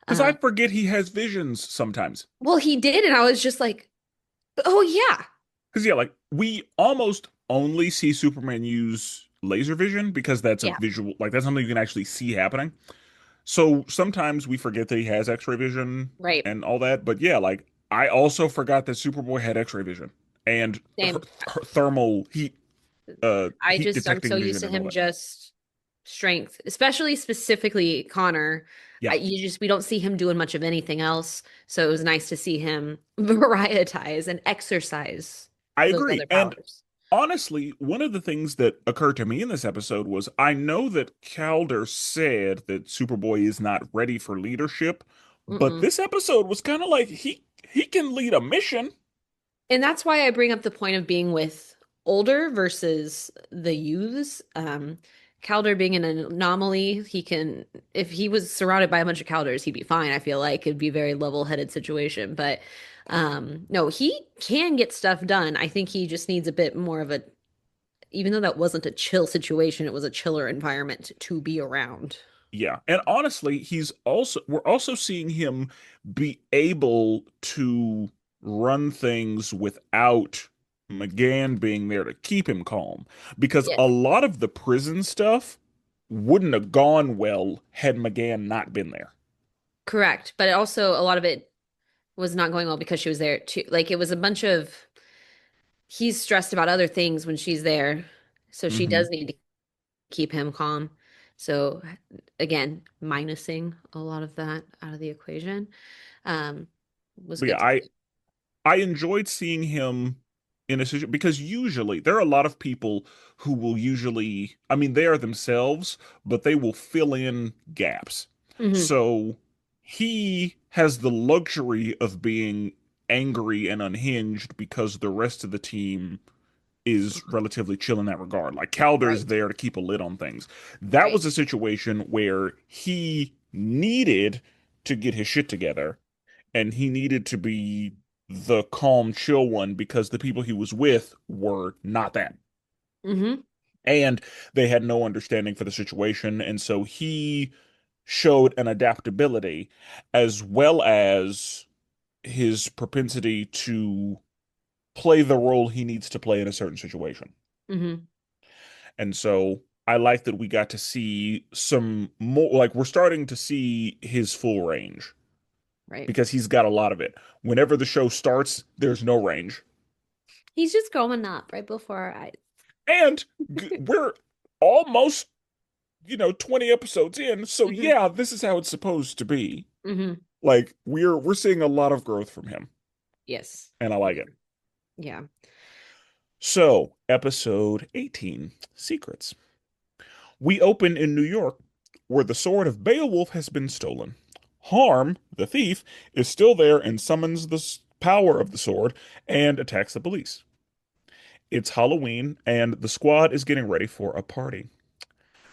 Because I Um, forget he has visions sometimes. well, he did, and I was just like, oh yeah, Because yeah, like we almost only see Superman use laser vision because that's a yeah, visual, like that's something you can actually see happening. So sometimes we forget that he has X-ray vision right. and all that. But yeah, like I also forgot that Superboy had X-ray vision and Same. thermal heat I'm so detecting used vision to and all him that. just strength, especially specifically Connor. Yeah, We don't see him doing much of anything else. So it was nice to see him varietize and exercise I those agree. other And powers. honestly, one of the things that occurred to me in this episode was I know that Calder said that Superboy is not ready for leadership, but Mm-mm. this episode was kind of like he can lead a mission. And that's why I bring up the point of being with older versus the youths. Calder being an anomaly, he can, if he was surrounded by a bunch of Calders, he'd be fine. I feel like it'd be a very level-headed situation. But no, he can get stuff done. I think he just needs a bit more of a, even though that wasn't a chill situation, it was a chiller environment to be around. Yeah. And honestly, we're also seeing him be able to run things without McGann being there to keep him calm. Because Yes, a lot of the prison stuff wouldn't have gone well had McGann not been there. correct. But also a lot of it was not going well because she was there too. Like it was a bunch of he's stressed about other things when she's there. So she Hmm. does need to keep him calm. So again, minusing a lot of that out of the equation um, was But yeah, good to see. I enjoyed seeing him in a situation because usually there are a lot of people who will usually, I mean, they are themselves, but they will fill in gaps. Hmm. So he has the luxury of being angry and unhinged because the rest of the team is relatively chill in that regard. Like Calder's Right, there to keep a lid on things. That right. was a situation where he needed to get his shit together and he needed to be the calm, chill one because the people he was with were not that. Hmm. And they had no understanding for the situation. And so he showed an adaptability as well as his propensity to play the role he needs to play in a certain situation. Hmm. And so I like that we got to see some more, like, we're starting to see his full range Right. because he's got a lot of it. Whenever the show starts, there's no range. He's just growing up right before our eyes. And we're almost, 20 episodes in. So Hmm. yeah, this is how it's supposed to be. Hmm. Like we're seeing a lot of growth from him, Yes. and I like it. Yeah. So, episode 18, Secrets. We open in New York, where the sword of Beowulf has been stolen. Harm, the thief, is still there and summons the power of the sword and attacks the police. It's Halloween, and the squad is getting ready for a party.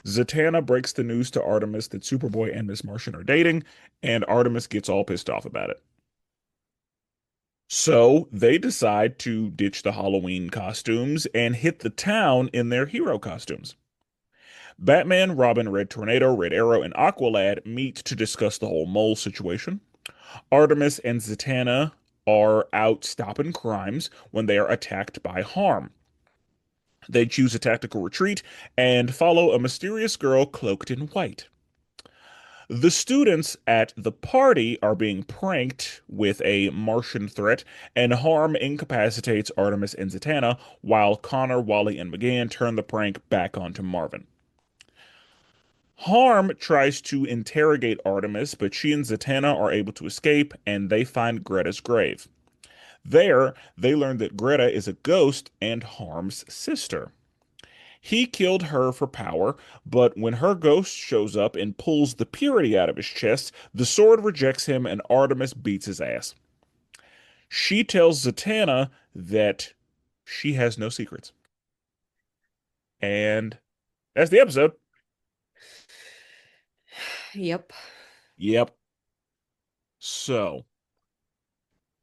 Zatanna breaks the news to Artemis that Superboy and Miss Martian are dating, and Artemis gets all pissed off about it. So they decide to ditch the Halloween costumes and hit the town in their hero costumes. Batman, Robin, Red Tornado, Red Arrow, and Aqualad meet to discuss the whole mole situation. Artemis and Zatanna are out stopping crimes when they are attacked by Harm. They choose a tactical retreat and follow a mysterious girl cloaked in white. The students at the party are being pranked with a Martian threat, and Harm incapacitates Artemis and Zatanna, while Connor, Wally, and McGann turn the prank back onto Marvin. Harm tries to interrogate Artemis, but she and Zatanna are able to escape, and they find Greta's grave. There, they learn that Greta is a ghost and Harm's sister. He killed her for power, but when her ghost shows up and pulls the purity out of his chest, the sword rejects him and Artemis beats his ass. She tells Zatanna that she has no secrets. And that's the episode. Yep. Yep. So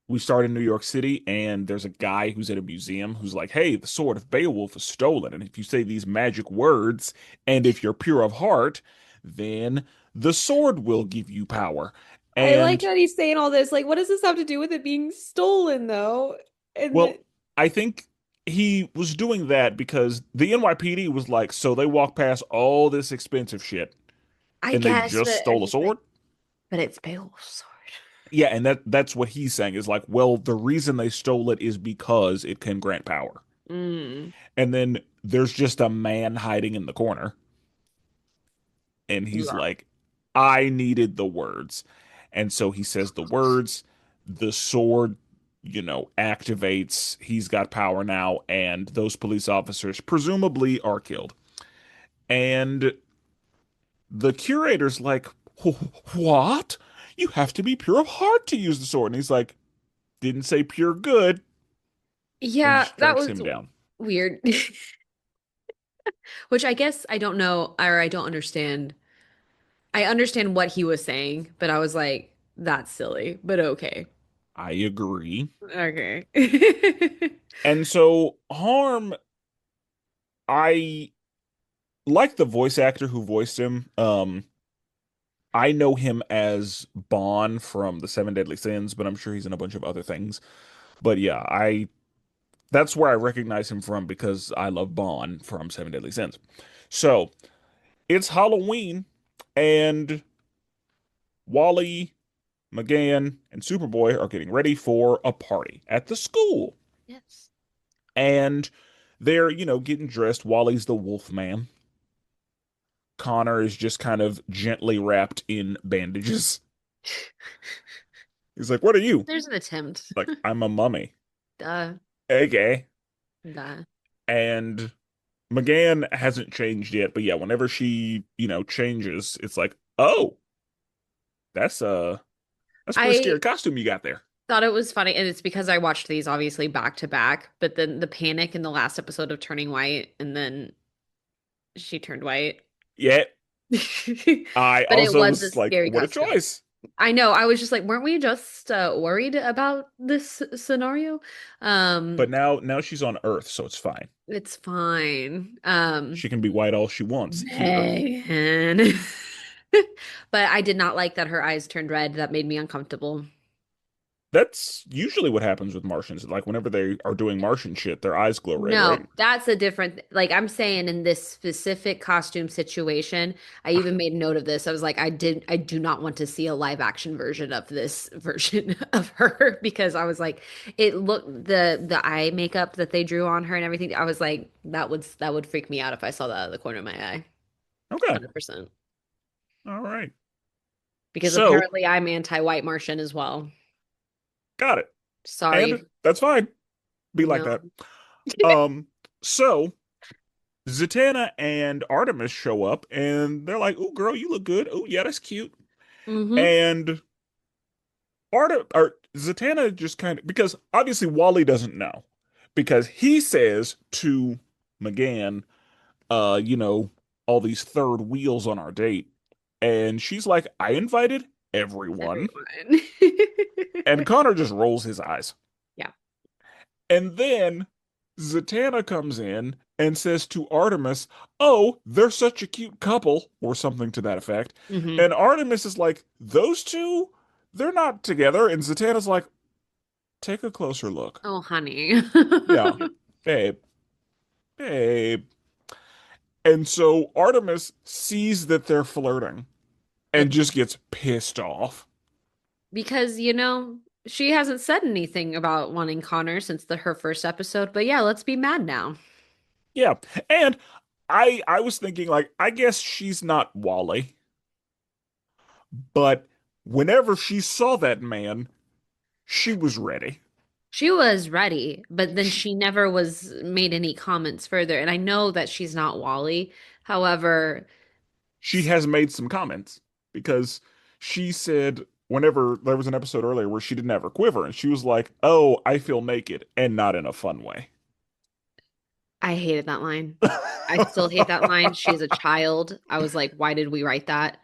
we start in New York City, and there's a guy who's at a museum who's like, hey, the sword of Beowulf is stolen. And if you say these magic words, and if you're pure of heart, then the sword will give you power. I like And, that he's saying all this. Like, what does this have to do with it being stolen, though? And well, I think he was doing that because the NYPD was like, so they walk past all this expensive shit I and they guess, just but I'm stole a just like, sword. but it's Beowulf's sword. Yeah, and that's what he's saying is like, well, the reason they stole it is because it can grant power. Mm. And then there's just a man hiding in the corner. And he's Yeah. like, I needed the words. And so he says the words, the sword, activates. He's got power now. And those police officers presumably are killed. And the curator's like, what? You have to be pure of heart to use the sword. And he's like, didn't say pure good. And Yeah, that strikes was him down. weird. Which I guess I don't know, or I don't understand. I understand what he was saying, but I was like, that's silly, but okay. I agree. Okay. And so Harm, I like the voice actor who voiced him. I know him as Bond from the Seven Deadly Sins, but I'm sure he's in a bunch of other things. But yeah, I that's where I recognize him from because I love Bond from Seven Deadly Sins. So it's Halloween, and Wally, McGann, and Superboy are getting ready for a party at the school. Yes. And they're, getting dressed. Wally's the wolf man. Connor is just kind of gently wrapped in bandages. He's like, what are you? There's an attempt. Like, I'm a mummy. Duh. Okay. Duh. And McGann hasn't changed yet, but yeah, whenever she, changes, it's like, oh, that's that's a pretty I scary costume you got there. thought it was funny, and it's because I watched these obviously back to back, but then the panic in the last episode of turning white, and then she turned white. Yet, I But it also was a was like, scary what a costume. choice. I know. I was just like, weren't we just worried about this scenario? But now she's on Earth, so it's fine. It's fine. She can be white all she wants here. Man. But I did not like that her eyes turned red. That made me uncomfortable. That's usually what happens with Martians. Like whenever they are doing Martian shit, their eyes glow red, right? No, that's a different, like I'm saying in this specific costume situation, I even made note of this. I was like, I do not want to see a live action version of this version of her because I was like, it looked the eye makeup that they drew on her and everything. I was like, that would freak me out if I saw that out of the corner of my eye. Okay. 100%. All right. Because So, apparently I'm anti-white Martian as well. got it. And Sorry. that's fine. Be like No. that. Um, so Zatanna and Artemis show up and they're like, "Ooh, girl, you look good. Oh, yeah, that's cute." Mm-hmm. And Zatanna just kind of, because obviously Wally doesn't know, because he says to McGann, you know, all these third wheels on our date. And she's like, I invited everyone. Everyone. And Connor just rolls his eyes. Yeah. And then Zatanna comes in and says to Artemis, oh, they're such a cute couple, or something to that effect. Hmm. And Artemis is like, those two, they're not together. And Zatanna's like, take a closer look. Oh, honey. Yeah, babe, babe. And so Artemis sees that they're flirting and And just gets pissed off. because, she hasn't said anything about wanting Connor since her first episode, but yeah, let's be mad now. Yeah. And I was thinking like I guess she's not Wally, but whenever she saw that man, she was ready. She was ready, but then She, she never was made any comments further. And I know that she's not Wally. However, she has made some comments because she said whenever there was an episode earlier where she didn't have her quiver and she was like, "Oh, I feel naked," and not in a fun way. I hated that line. I still hate that line. She is a child. I was like, why did we write that?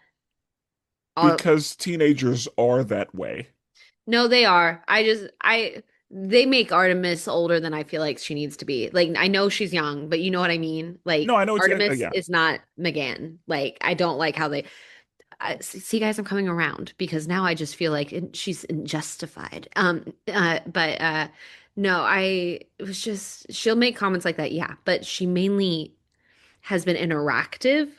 All, Because teenagers are that way. no, they are. They make Artemis older than I feel like she needs to be. Like, I know she's young, but you know what I mean? No, Like, I know it's Artemis yeah, is not McGann. Like, I don't like how see, guys, I'm coming around because now I just feel like she's justified. No, it was just, she'll make comments like that. Yeah. But she mainly has been interactive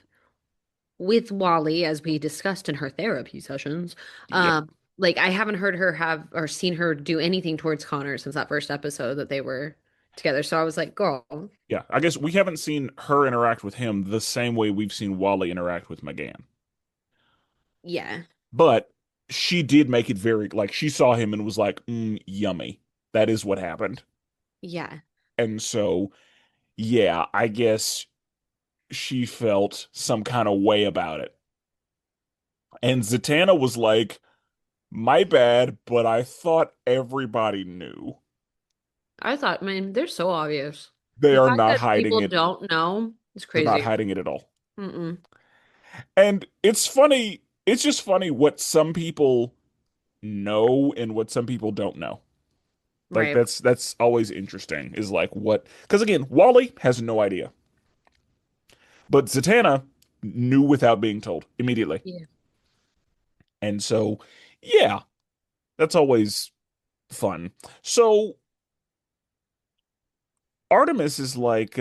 with Wally, as we discussed in her therapy sessions. yep, Like I haven't heard her have or seen her do anything towards Connor since that first episode that they were together. So I was like, girl, yeah. I guess we haven't seen her interact with him the same way we've seen Wally interact with McGann. yeah, But she did make it very like she saw him and was like, yummy. That is what happened. yeah. And so, yeah, I guess she felt some kind of way about it. And Zatanna was like, my bad, but I thought everybody knew. I thought, man, they're so obvious. They The are fact not that hiding people it. don't know is They're not crazy. hiding it at all. Mm-mm. And it's funny. It's just funny what some people know and what some people don't know. Like Right. that's always interesting is like what because again, Wally has no idea. But Zatanna knew without being told immediately. Yeah. And so yeah, that's always fun. So Artemis is like,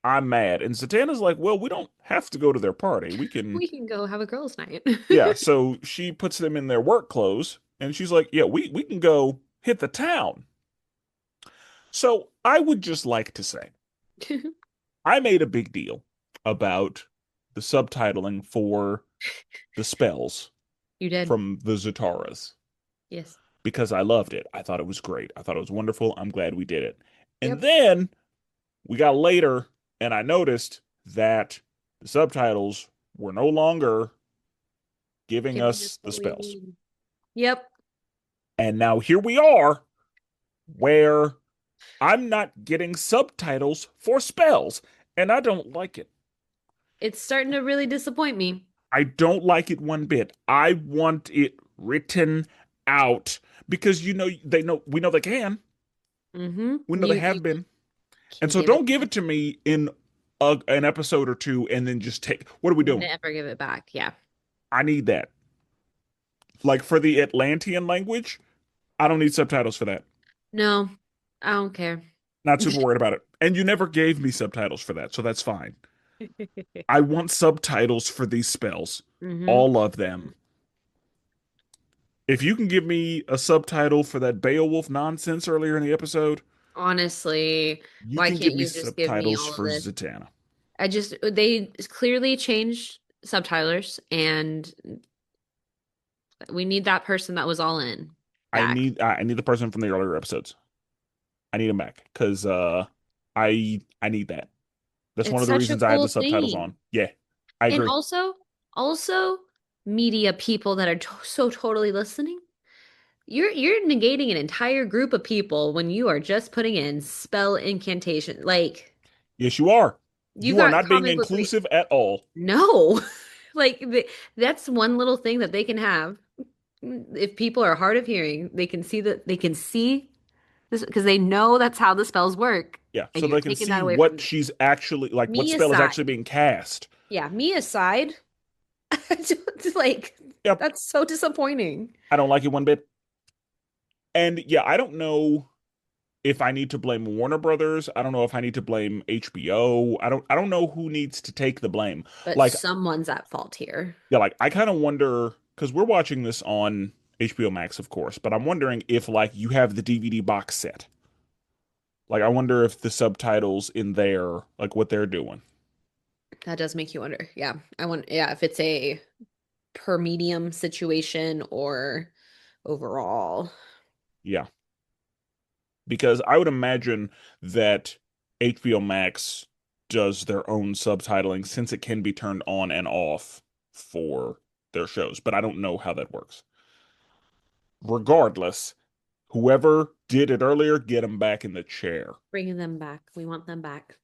I'm mad. And Zatanna's like, well, we don't have to go to their party. We can We can go have a girls' night. yeah. So she puts them in their work clothes and she's like, yeah, we can go hit the town. So I would just like to say I made a big deal about the subtitling for the spells You did. from the Zataras Yes. because I loved it. I thought it was great. I thought it was wonderful. I'm glad we did it. And Yep. then we got later and I noticed that the subtitles were no longer giving Giving us us the what we spells. need. Yep. And now here we are where I'm not getting subtitles for spells and I don't like it. It's starting to really disappoint me. I don't like it one bit. I want it written out because they know we know they can. Mm-hmm. We know they You have been. And can so give it don't give it to me in an episode or two and then just take what are we doing? never give it back. Yeah. I need that. Like for the Atlantean language, I don't need subtitles for that. No, I don't care. Not super worried about it. And you never gave me subtitles for that, so that's fine. I want subtitles for these spells. Mm-hmm. All of them. If you can give me a subtitle for that Beowulf nonsense earlier in the episode, Honestly, you why can give can't me you just give me subtitles all of for this? Zatanna. They clearly changed subtitlers, and we need that person that was all in back. I need the person from the earlier episodes. I need him back because I need that. That's one It's of the such a reasons I have the cool subtitles thing. on. Yeah, I And agree. also, media people that are so totally listening. You're negating an entire group of people when you are just putting in spell incantation. Like Yes, you are. you You are got not being comic book re inclusive at all. No. Like that's one little thing that they can have. If people are hard of hearing, they can see this because they know that's how the spells work, Yeah, and so you're they can taking that see away from what them. she's actually like, what Me spell is actually aside. being cast. Yeah, me aside. Like Yep, that's so disappointing. I don't like it one bit. And yeah, I don't know if I need to blame Warner Brothers. I don't know if I need to blame HBO. I don't know who needs to take the blame. But Like, someone's at fault here. yeah, like I kind of wonder because we're watching this on HBO Max, of course, but I'm wondering if like you have the DVD box set. Like I wonder if the subtitles in there, like what they're doing. That does make you wonder. Yeah. I want, yeah, if it's a per medium situation or overall. Yeah, because I would imagine that HBO Max does their own subtitling since it can be turned on and off for their shows, but I don't know how that works. Regardless, whoever did it earlier, get them back in the chair. Bringing them back. We want them back.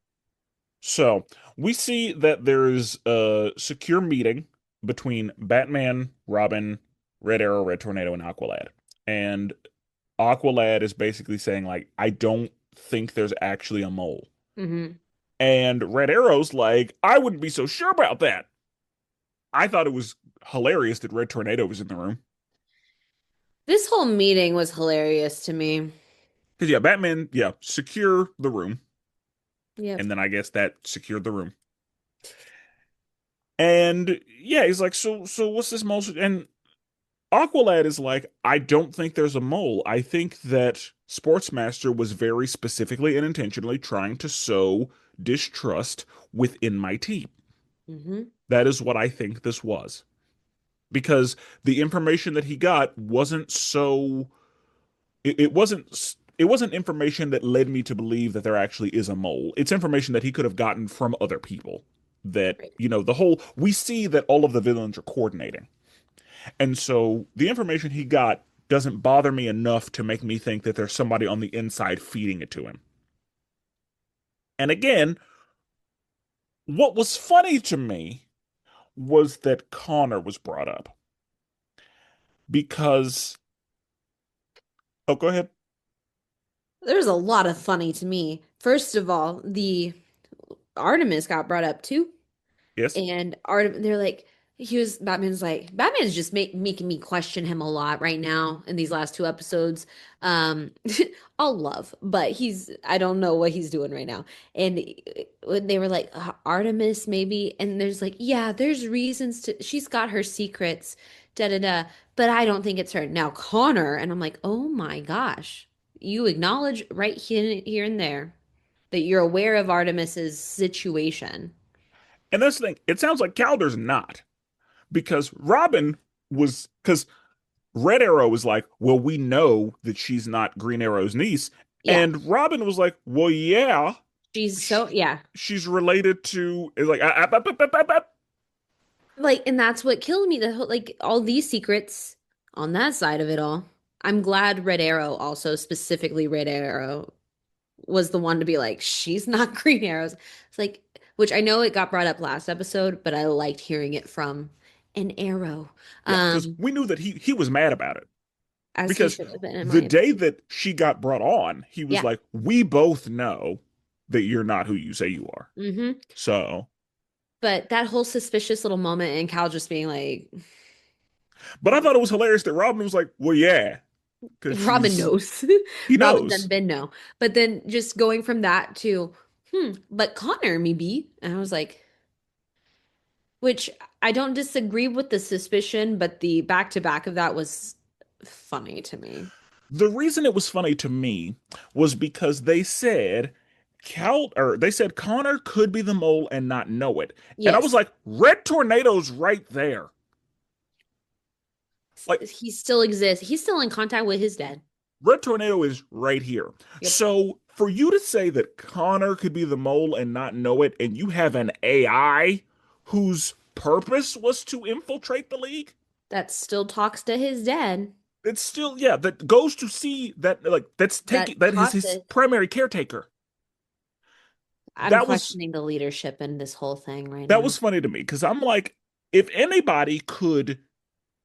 So we see that there's a secure meeting between Batman, Robin, Red Arrow, Red Tornado, and Aqualad. And Aqualad is basically saying, like, I don't think there's actually a mole. Hmm. And Red Arrow's like, I wouldn't be so sure about that. I thought it was hilarious that Red Tornado was in the room. This whole meeting was hilarious to me. Because, yeah, Batman, yeah, secure the room. Yep. And then I guess that secured the room. And yeah, he's like, so what's this mole? And Aqualad is like, I don't think there's a mole. I think that Sportsmaster was very specifically and intentionally trying to sow distrust within my team. Hmm. That is what I think this was. Because the information that he got wasn't so it wasn't information that led me to believe that there actually is a mole. It's information that he could have gotten from other people. That, Right. the whole we see that all of the villains are coordinating. And so the information he got doesn't bother me enough to make me think that there's somebody on the inside feeding it to him. And again, what was funny to me was that Connor was brought up because, oh, go ahead. There's a lot of funny to me. First of all, the Artemis got brought up too. Yes. And Art, they're like, Batman's just making me question him a lot right now in these last two episodes. Um, all love, but I don't know what he's doing right now. And when they were like, Artemis, maybe, and there's like, yeah, there's reasons she's got her secrets, da da da, but I don't think it's her. Now, Connor, and I'm like, oh my gosh, you acknowledge right here and there that you're aware of Artemis's situation. And that's the thing. It sounds like Calder's not because Robin was because Red Arrow was like, well, we know that she's not Green Arrow's niece. Yeah. And Robin was like, well, yeah, She's sh so, yeah. she's related to, is like, Like, and that's what killed me. The whole, like, all these secrets on that side of it all. I'm glad Red Arrow also, specifically Red Arrow, was the one to be like, she's not Green Arrows. It's like, which I know it got brought up last episode, but I liked hearing it from an arrow. yeah, because Um, we knew that he was mad about it. as he Because should have been, in my the day opinion. that she got brought on, he was Yeah. like, we both know that you're not who you say you are. Hmm. So, But that whole suspicious little moment and Cal just being like, but I thought it was hilarious that Robin was like, well, yeah, because Robin knows. he Robin done knows. been know. But then just going from that to, but Connor maybe. And I was like, which I don't disagree with the suspicion, but the back to back of that was funny to me. The reason it was funny to me was because they said Connor could be the mole and not know it. And I was Yes, like, Red Tornado's right there. Like, he still exists. He's still in contact with his dad. Red Tornado is right here. Yep. So for you to say that Connor could be the mole and not know it, and you have an AI who's purpose was to infiltrate the league. That still talks to his dad. It's still, yeah, that goes to see that, like, that's taking, That that is caught his this. primary caretaker. I'm That was questioning the leadership in this whole thing right that now. was funny to me because I'm like, if anybody could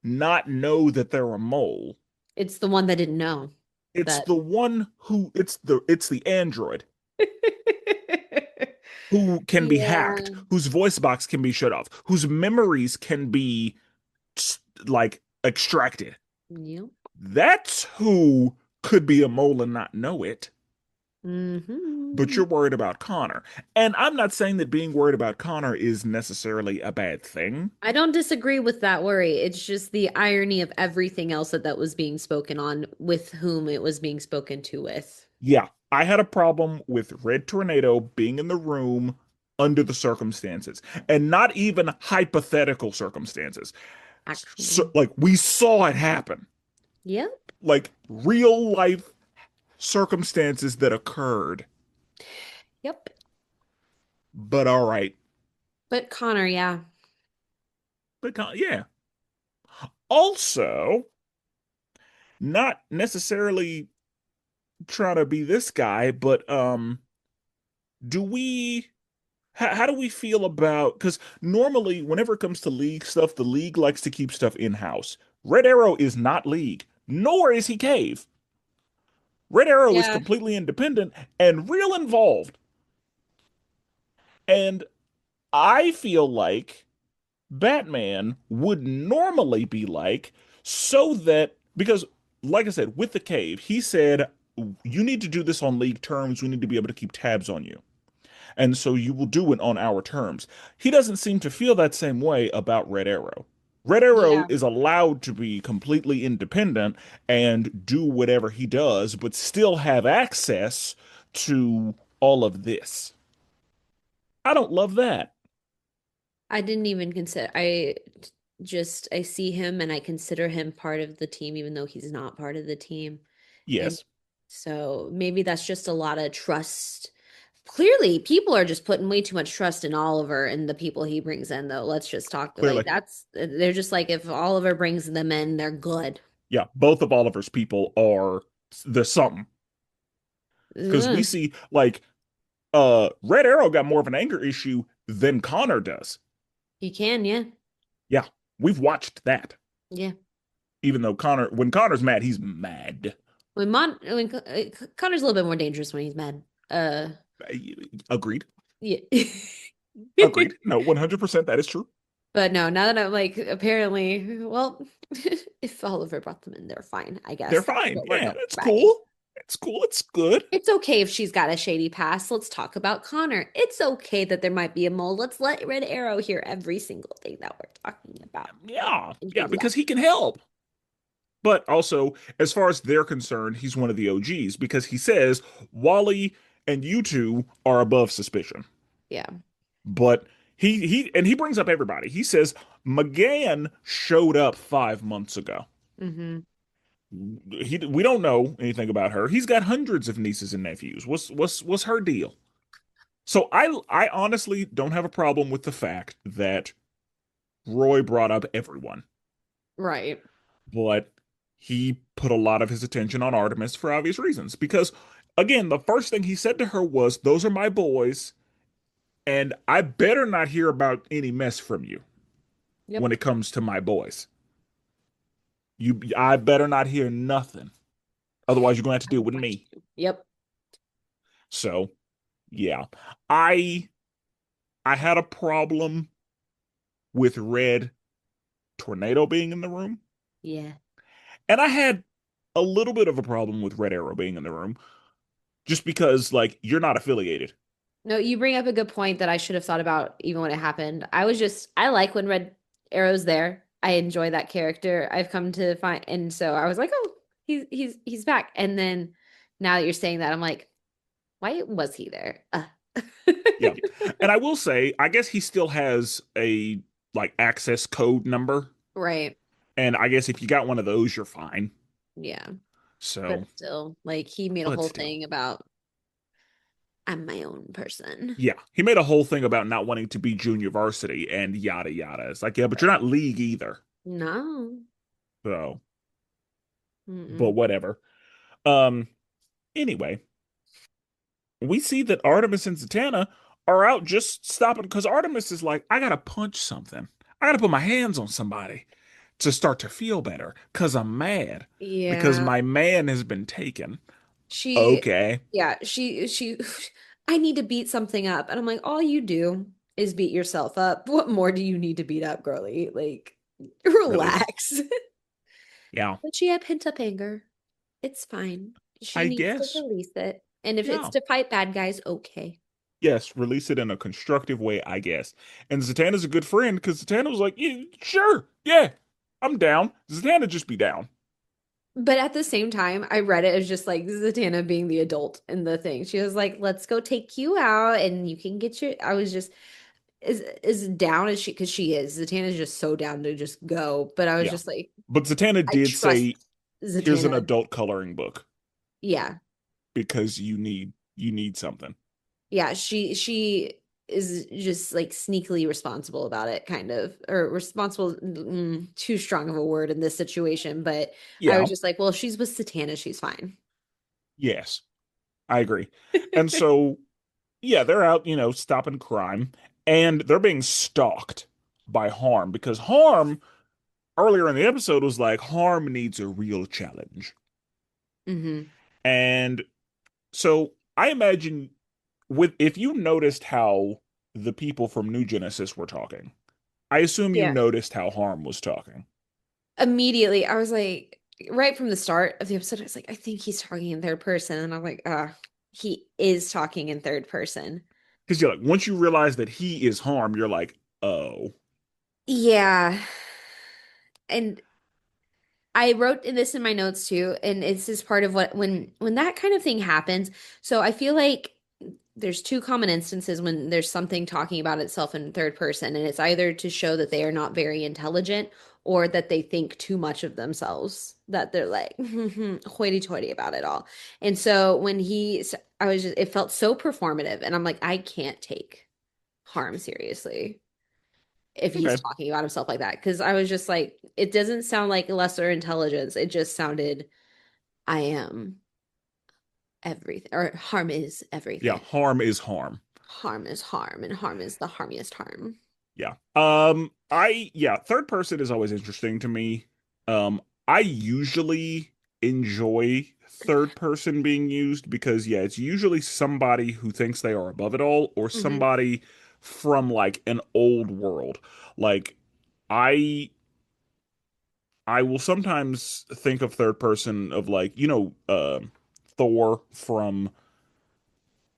not know that they're a mole, It's the one that didn't know it's that. the one who it's the android who can be hacked, Yeah. whose voice box can be shut off, whose memories can be like extracted. Yep. That's who could be a mole and not know it. But Hmm. you're worried about Connor. And I'm not saying that being worried about Connor is necessarily a bad thing. I don't disagree with that worry. It's just the irony of everything else that was being spoken on with whom it was being spoken to with. Yeah, I had a problem with Red Tornado being in the room under the circumstances, and not even hypothetical circumstances. So, Actual. like, we saw it happen, Yep. like real life circumstances that occurred. Yep. But all right. But Connor, yeah. But yeah. Also, not necessarily trying to be this guy, but do we how do we feel about, because normally whenever it comes to league stuff, the league likes to keep stuff in-house. Red Arrow is not league, nor is he Cave. Red Arrow is Yeah. completely independent and real involved. And I feel like Batman would normally be like, so that, because like I said, with the Cave, he said, you need to do this on league terms. We need to be able to keep tabs on you. And so you will do it on our terms. He doesn't seem to feel that same way about Red Arrow. Red Arrow Yeah. is allowed to be completely independent and do whatever he does, but still have access to all of this. I don't love that. I didn't even consider I see him and I consider him part of the team even though he's not part of the team. And Yes, so maybe that's just a lot of trust. Clearly, people are just putting way too much trust in Oliver and the people he brings in, though. Let's just talk like clearly. that's they're just like if Oliver brings them in, they're good. Yeah, both of Oliver's people are the something. Because we Ugh. see, like, Red Arrow got more of an anger issue than Connor does. You can, yeah. Yeah, we've watched that. Yeah. Even though when Connor's mad, he's mad. Connor's a little bit more dangerous when he's mad. Agreed. Yeah. Agreed. No, 100% that is true. But no, now that I'm like, apparently, well, if Oliver brought them in, they're fine, I They're guess. That's fine. what we're Yeah, going it's by. cool. It's cool. It's good. It's okay if she's got a shady past. Let's talk about Connor. It's okay that there might be a mole. Let's let Red Arrow hear every single thing that we're talking about Yeah. and Yeah, be because left. he can help. But also, as far as they're concerned, he's one of the OGs because he says Wally and you two are above suspicion. Yeah. But he brings up everybody. He says McGann showed up 5 months ago. Hmm. We don't know anything about her. He's got hundreds of nieces and nephews. What's her deal? So I honestly don't have a problem with the fact that Roy brought up everyone, Right. but he put a lot of his attention on Artemis for obvious reasons. Because again, the first thing he said to her was, "Those are my boys, and I better not hear about any mess from you when Yep. it comes to my boys. I better not hear nothing. Otherwise, you're going to have to I deal don't with want me." you to. Yep. So, yeah, I I had a problem with Red Tornado being in the room, Yeah. and I had a little bit of a problem with Red Arrow being in the room, just because like you're not affiliated. No, you bring up a good point that I should have thought about even when it happened. I like when Red Arrow's there. I enjoy that character. I've come to find, and so I was like, oh, he's back. And then now that you're saying that, I'm like, why was he there? Yeah, and I will say, I guess he still has a like access code number, Right. and I guess if you got one of those, you're fine. Yeah. But So, still, like he made a but whole still, thing about I'm my own person. Yeah, he made a whole thing about not wanting to be junior varsity and yada yada. It's like, yeah, but you're not league either. No. So, but Mm-mm. whatever. Um, anyway, we see that Artemis and Zatanna are out just stopping because Artemis is like, I gotta punch something. I gotta put my hands on somebody to start to feel better because I'm mad because Yeah. my man has been taken. She, Okay. yeah, I need to beat something up. And I'm like, all you do is beat yourself up. What more do you need to beat up, girly? Like, Release. relax. Yeah, But she had pent up anger. It's fine. She I needs to guess. release it. And if it's Yeah. to fight bad guys, okay. Yes, release it in a constructive way, I guess. And Zatanna's a good friend because Zatanna was like, yeah, sure, yeah, I'm down. Zatanna just be down. But at the same time, I read it as just like Zatanna being the adult in the thing. She was like, let's go take you out and you can get your. I was just as down as she, because she is. Zatanna's just so down to just go. But I was Yeah. just like, But Zatanna I did trust say, here's an Zatanna. adult coloring book Yeah. because you need something. Yeah. She is just like sneakily responsible about it, kind of, or responsible, too strong of a word in this situation. But I was Yeah, just like, well, if she's with Zatanna, she's fine. yes, I agree. And so, yeah, they're out, stopping crime, and they're being stalked by Harm because Harm earlier in the episode was like, Harm needs a real challenge. Hmm. And so I imagine with if you noticed how the people from New Genesis were talking, I assume you Yeah. noticed how Harm was talking. Immediately I was like, right from the start of the episode, I was like, I think he's talking in third person. And I'm like, he is talking in third person. Because you're like, once you realize that he is Harm, you're like, oh, Yeah. And I wrote this in my notes too, and it's just part of what when that kind of thing happens. So I feel like there's two common instances when there's something talking about itself in third person, and it's either to show that they are not very intelligent or that they think too much of themselves, that they're like hoity-toity about it all. And so I was just, it felt so performative, and I'm like, I can't take Harm seriously if he's okay, talking about himself like that. Because I was just like, it doesn't sound like lesser intelligence. It just sounded, I am everything, or harm is yeah, everything. Harm is Harm. Harm is harm, and harm is the harmiest harm. Yeah. Third person is always interesting to me. I usually enjoy third person being used because yeah, it's usually somebody who thinks they are above it all or Hmm. somebody from like an old world. Like I I will sometimes think of third person of like, Thor from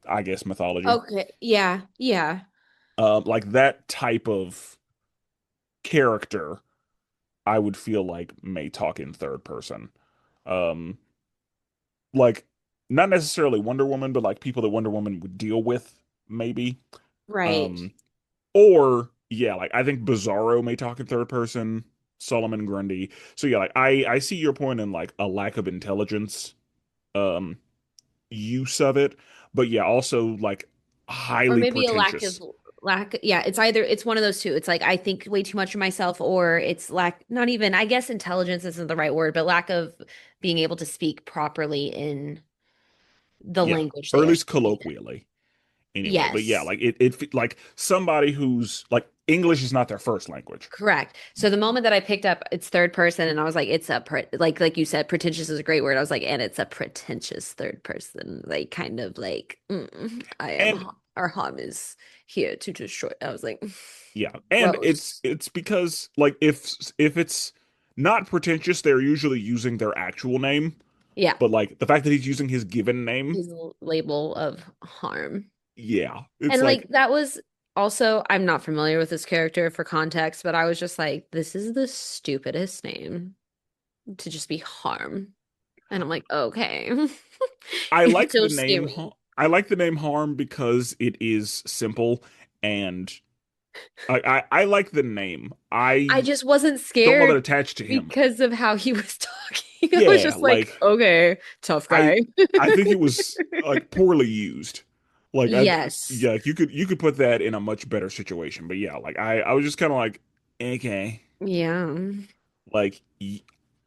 I guess mythology. Okay. Yeah. Yeah. Like that type of character I would feel like may talk in third person. Um, like not necessarily Wonder Woman, but like people that Wonder Woman would deal with, maybe. Right. Um, or yeah, like I think Bizarro may talk in third person, Solomon Grundy. So yeah, like I see your point in like a lack of intelligence, um, use of it, but yeah, also like Or highly maybe a lack of pretentious. yeah, it's one of those two. It's like I think way too much of myself, or it's lack, not even, I guess intelligence isn't the right word, but lack of being able to speak properly in the Yeah, language or they at are least speaking in. colloquially. Anyway, but yeah, Yes. like like somebody who's like English is not their first language. Correct. So the moment that I picked up it's third person and I was like, it's a like you said, pretentious is a great word. I was like, and it's a pretentious third person, like kind of like, I am And our harm is here to destroy. I was like, yeah, and it's gross. it's because like if it's not pretentious, they're usually using their actual name, Yeah, but like the fact that he's using his given name, his label of harm. yeah, it's And like like that was also, I'm not familiar with this character for context, but I was just like, this is the stupidest name to just be harm. And I'm like, okay. I like It's so the name scary. I like the name Harm because it is simple and I like the name. I I just wasn't don't know that scared attached to him. because of how he was talking. I was Yeah, just like, like okay, tough I guy. I think it was like poorly used. Like I Yes. yeah, you could put that in a much better situation. But yeah, like I was just kind of like, okay. Yeah. Like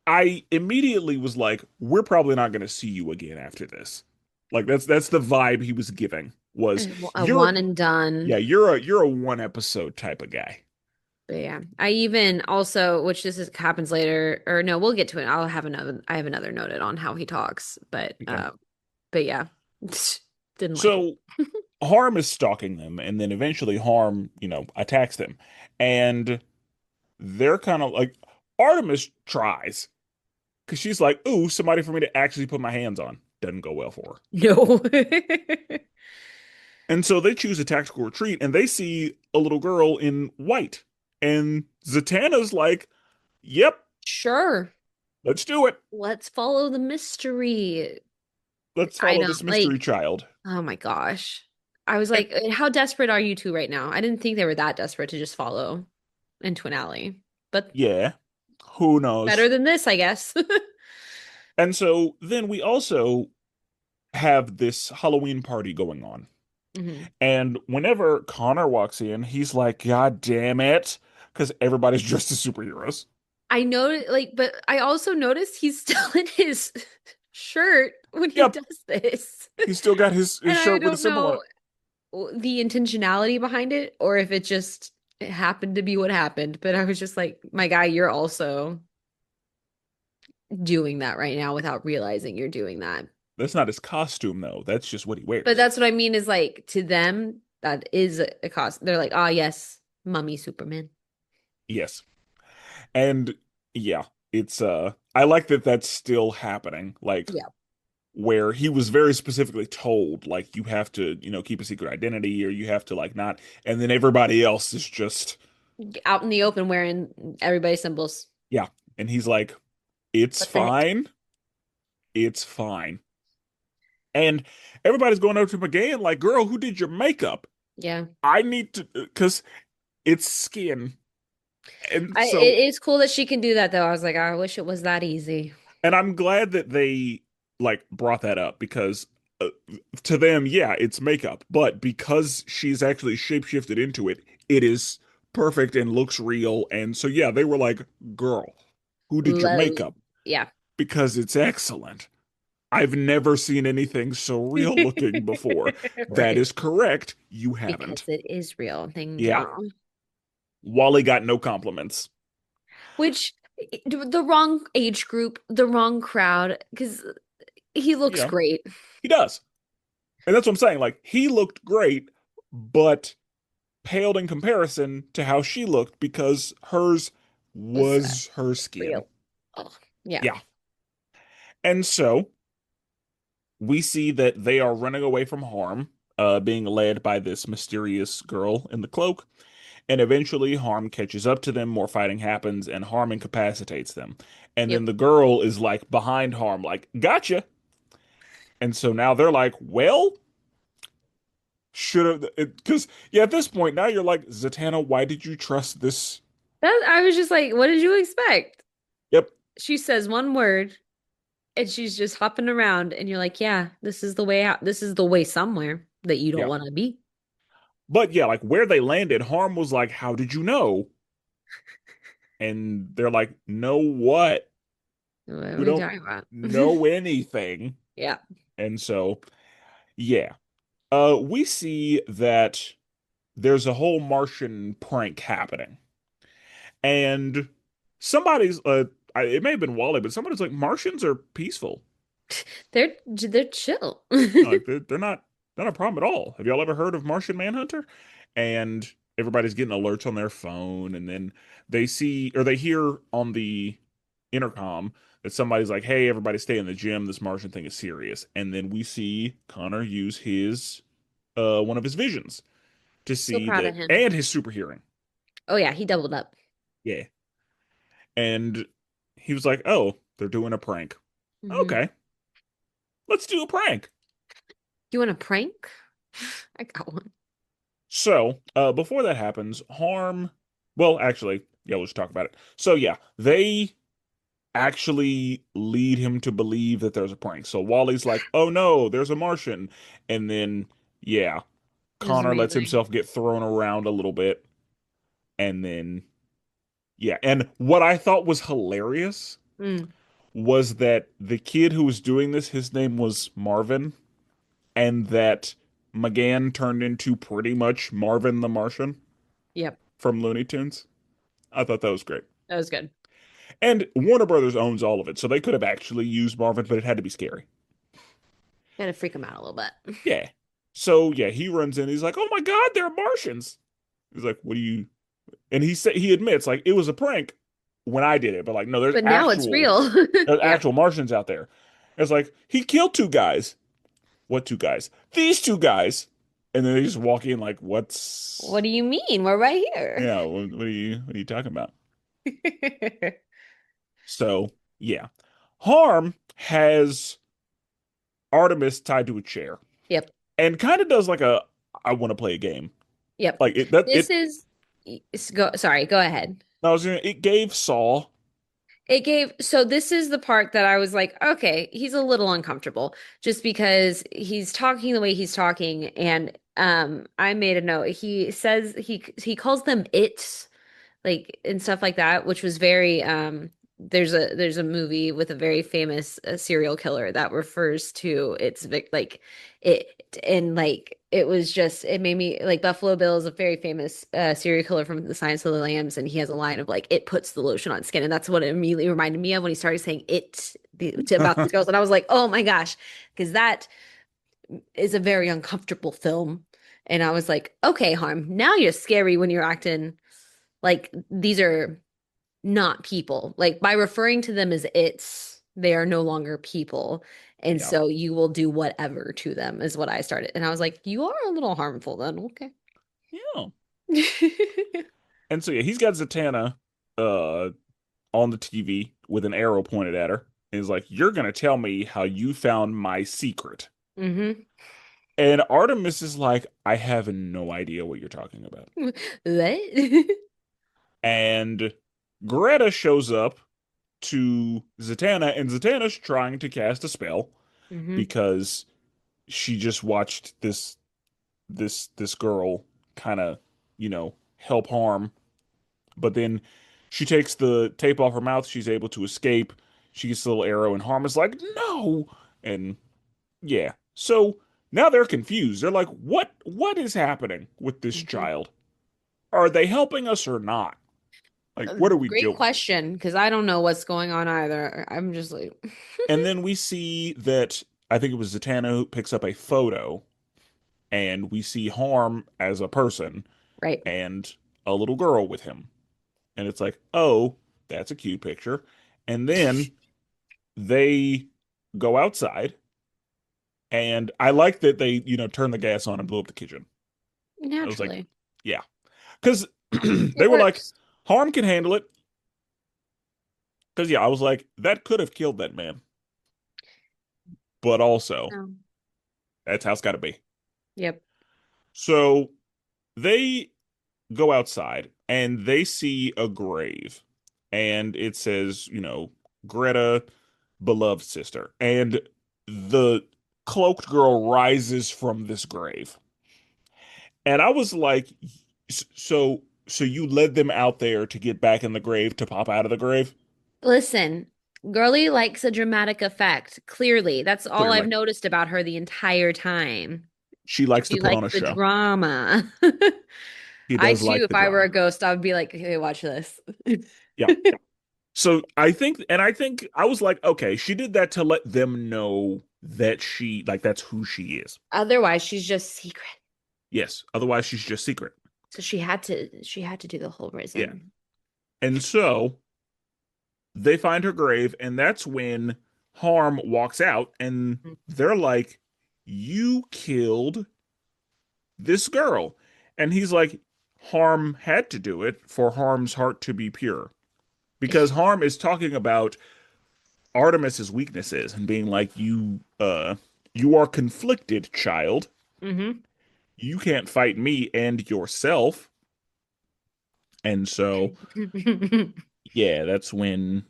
I immediately was like, we're probably not going to see you again after this. Like that's the vibe he was giving was A you're one and done. yeah, you're a one episode type of guy. But yeah, I even also, which happens later, or no, we'll get to it. I have another noted on how he talks, Okay. but yeah, didn't like it. So Harm is stalking them, and then eventually Harm, attacks them. And they're kind of like Artemis tries because she's like, ooh, somebody for me to actually put my hands on. Doesn't go well for her. No. And so they choose a tactical retreat and they see a little girl in white. And Zatanna's like, yep, Sure. let's do it. Let's follow the mystery. Let's I follow know, this mystery like, child. oh my gosh. I was And like, how desperate are you two right now? I didn't think they were that desperate to just follow in Twin Alley, but yeah, who knows? better than this, I guess. And so then we also have this Halloween party going on. Mhm. And whenever Connor walks in, he's like, God damn it. Because everybody's dressed as superheroes. I know, like, but I also noticed he's still in his shirt when he Yep, does this. he's still got his And I shirt with a don't symbol on it. know the intentionality behind it or if it happened to be what happened. But I was just like, my guy, you're also doing that right now without realizing you're doing that. That's not his costume, though. That's just what he But wears. that's what I mean is like to them, that is a cost. They're like, ah, yes, mummy Superman. Yes. And yeah, it's I like that that's still happening. Like Yeah. where he was very specifically told like you have to, keep a secret identity or you have to like not and then everybody else is just Out in the open wearing everybody's symbols. yeah. And he's like, "It's What the heck? fine. It's fine." And everybody's going up to him again like, "Girl, who did your makeup? Yeah. I need to cuz it's skin." And so It is cool that she can do that though. I was like, I wish it was that easy. and I'm glad that they like brought that up because to them, yeah, it's makeup, but because she's actually shapeshifted into it, it is perfect and looks real. And so, yeah, they were like, "Girl, who did your Lo- makeup?" Yeah. Because it's excellent. I've never seen anything so real looking before. That Right. is correct. You Because haven't. it is real. Thank Yeah. you. Wally got no compliments. Which the wrong age group, the wrong crowd, because he looks Yeah, great. he does. And that's what I'm saying. Like, he looked great, but paled in comparison to how she looked because hers Was was her skin. real. Oh, yeah. Yeah. And so we see that they are running away from harm, being led by this mysterious girl in the cloak. And eventually, Harm catches up to them, more fighting happens, and Harm incapacitates them. And then Yep. the girl is like behind Harm, like, gotcha. And so now they're like, well, should have, because, yeah, at this point, now you're like, Zatanna, why did you trust this? That I was just like, what did you expect? Yep. She says one word and she's just hopping around, and you're like, yeah, this is the way out. This is the way somewhere that you don't Yeah. want to be. But yeah, like where they landed, Harm was like, how did you know? And they're like, know what? What are We we don't talking about? know anything. Yeah. And so, yeah. We see that there's a whole Martian prank happening. And somebody's it may have been Wally, but somebody's like, Martians are peaceful. They're chill. Like they're not a problem at all. Have y'all ever heard of Martian Manhunter? And everybody's getting alerts on their phone, and then they see or they hear on the intercom that somebody's like, "Hey, everybody, stay in the gym. This Martian thing is serious." And then we see Connor use his one of his visions to So see proud of that, him. and his super hearing. Oh yeah, he doubled up. Yeah, and he was like, "Oh, they're doing a prank. Hmm. Okay, let's do a prank." You want a prank? I got one. So, before that happens, Harm, well, actually, yeah, let's talk about it. So, yeah, they actually lead him to believe that there's a prank. So Wally's like, "Oh no, there's a Martian." And then Yeah. It was Connor lets amazing. himself get thrown around a little bit, and then yeah. And what I thought was hilarious Mm, was that the kid who was doing this, his name was Marvin, and that McGann turned into pretty much Marvin the Martian yep, from Looney Tunes. I thought that was great. that was good. And Warner Brothers owns all of it, so they could have actually used Marvin, but it had to be scary. Gotta freak him out a little bit. Yeah. So yeah, he runs in. He's like, "Oh my God, they're Martians." He's like, "What do you?" And he admits like it was a prank when I did it, but like no, But now it's real. there's Yeah. actual Martians out there. It's like he killed two guys. What two guys? These two guys. And then they just walk in like, What "What's do you mean? We're right here. yeah? What are you talking about?" So yeah, Harm has Artemis tied to a chair Yep. and kind of does like a I want to play a game. Yep. Like it that This it is go sorry, go ahead. I was gonna it gave Saul. It gave, so this is the part that I was like, okay, he's a little uncomfortable just because he's talking the way he's talking. And I made a note. He says he calls them it, like, and stuff like that, which was very there's a movie with a very famous serial killer that refers to like it, and like it was just, it made me like, Buffalo Bill is a very famous serial killer from the Silence of the Lambs, and he has a line of like, it puts the lotion on skin, and that's what it immediately reminded me of when he started saying about these girls, and I was like, oh my gosh, because that is a very uncomfortable film. And I was like, okay, Harm, now you're scary when you're acting like these are not people. Like, by referring to them as they are no longer people. And Yeah. so you will do whatever to them, is what I started. And I was like, you are a little harmful then. Okay. Yeah. And so yeah, he's got Zatanna uh on the TV with an arrow pointed at her. And he's like, "You're gonna tell me how you found my secret." Hmm. And Artemis is like, "I have no idea what you're talking about." What? And Greta shows up to Zatanna, and Zatanna's trying to cast a spell Hmm. because she just watched this girl kind of, help Harm. But then she takes the tape off her mouth. She's able to escape. She gets a little arrow, and Harm is like, "No!" And yeah. So now they're confused. They're like, what is happening with this Hmm. child? Are they helping us or not? Like, what are we Great doing? question, because I don't know what's going on either. I'm just like, And then we see that I think it was Zatanna who picks up a photo, and we see Harm as a person right. and a little girl with him. And it's like, oh, that's a cute picture. And then they go outside, and I like that they, turn the gas on and blew up the kitchen. I was like, Naturally. yeah. Because It they were like, works. Harm can handle it. Because, yeah, I was like, that could have killed that man. But also, No. that's how it's got to be. Yep. So they go outside and they see a grave. And it says, Greta, beloved sister. And the cloaked girl rises from this grave. And I was like, so you led them out there to get back in the grave to pop out of the grave? Listen, girly likes a dramatic effect. Clearly, that's all I've Clearly. noticed about her the entire time. She likes to She put on likes a the show. drama. He I does too, like if the I were a drama. ghost, I would be like, "Hey, watch this." Yeah. So I think I was like, okay, she did that to let them know that that's who she is. Otherwise, she's just secret. Yes. Otherwise, she's just secret. So she had to do the whole Yeah. risen. And so they find her grave, and that's when Harm walks out, and they're like, "You killed this girl." And he's like, Harm had to do it for Harm's heart to be pure. Because Harm is talking about Artemis's weaknesses and being like, you are conflicted, child. Hmm. You can't fight me and yourself. And so, yeah, that's when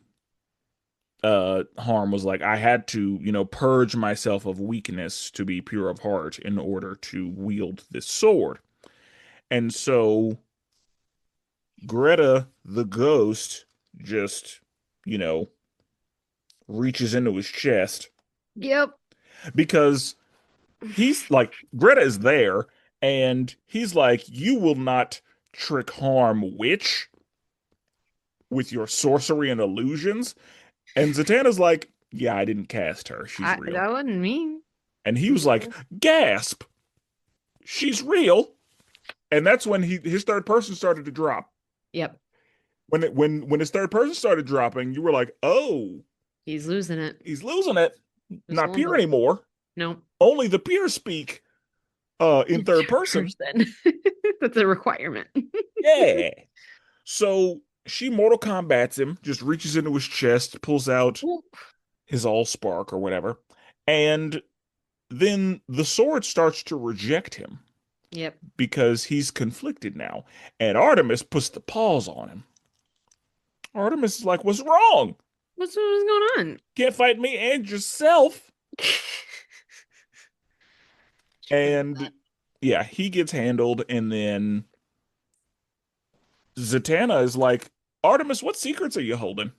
Harm was like, I had to, purge myself of weakness to be pure of heart in order to wield this sword. And so Greta, the ghost, just, you know, reaches into his chest Yep. because he's like, Greta is there, and he's like, you will not trick Harm, witch, with your sorcery and illusions. And Zatanna's like, yeah, I didn't cast her. She's real. That wasn't me. And he was like, gasp, she's real. And that's when his third person started to drop. Yep. When his third person started dropping, you were like, oh, He's losing it. he's losing it. Just Not one pure look. anymore. Nope. Only the pure speak in third person. Person. That's a requirement. Yeah. So she Mortal Kombats him, just reaches into his chest, pulls out his Allspark or whatever, and then the sword starts to reject him Yep. because he's conflicted now. And Artemis puts the paws on him. Artemis is like, what's wrong? What's going on? Can't fight me and yourself. She forgot And yeah, he gets handled, and then Zatanna is like, Artemis, what secrets are you holding?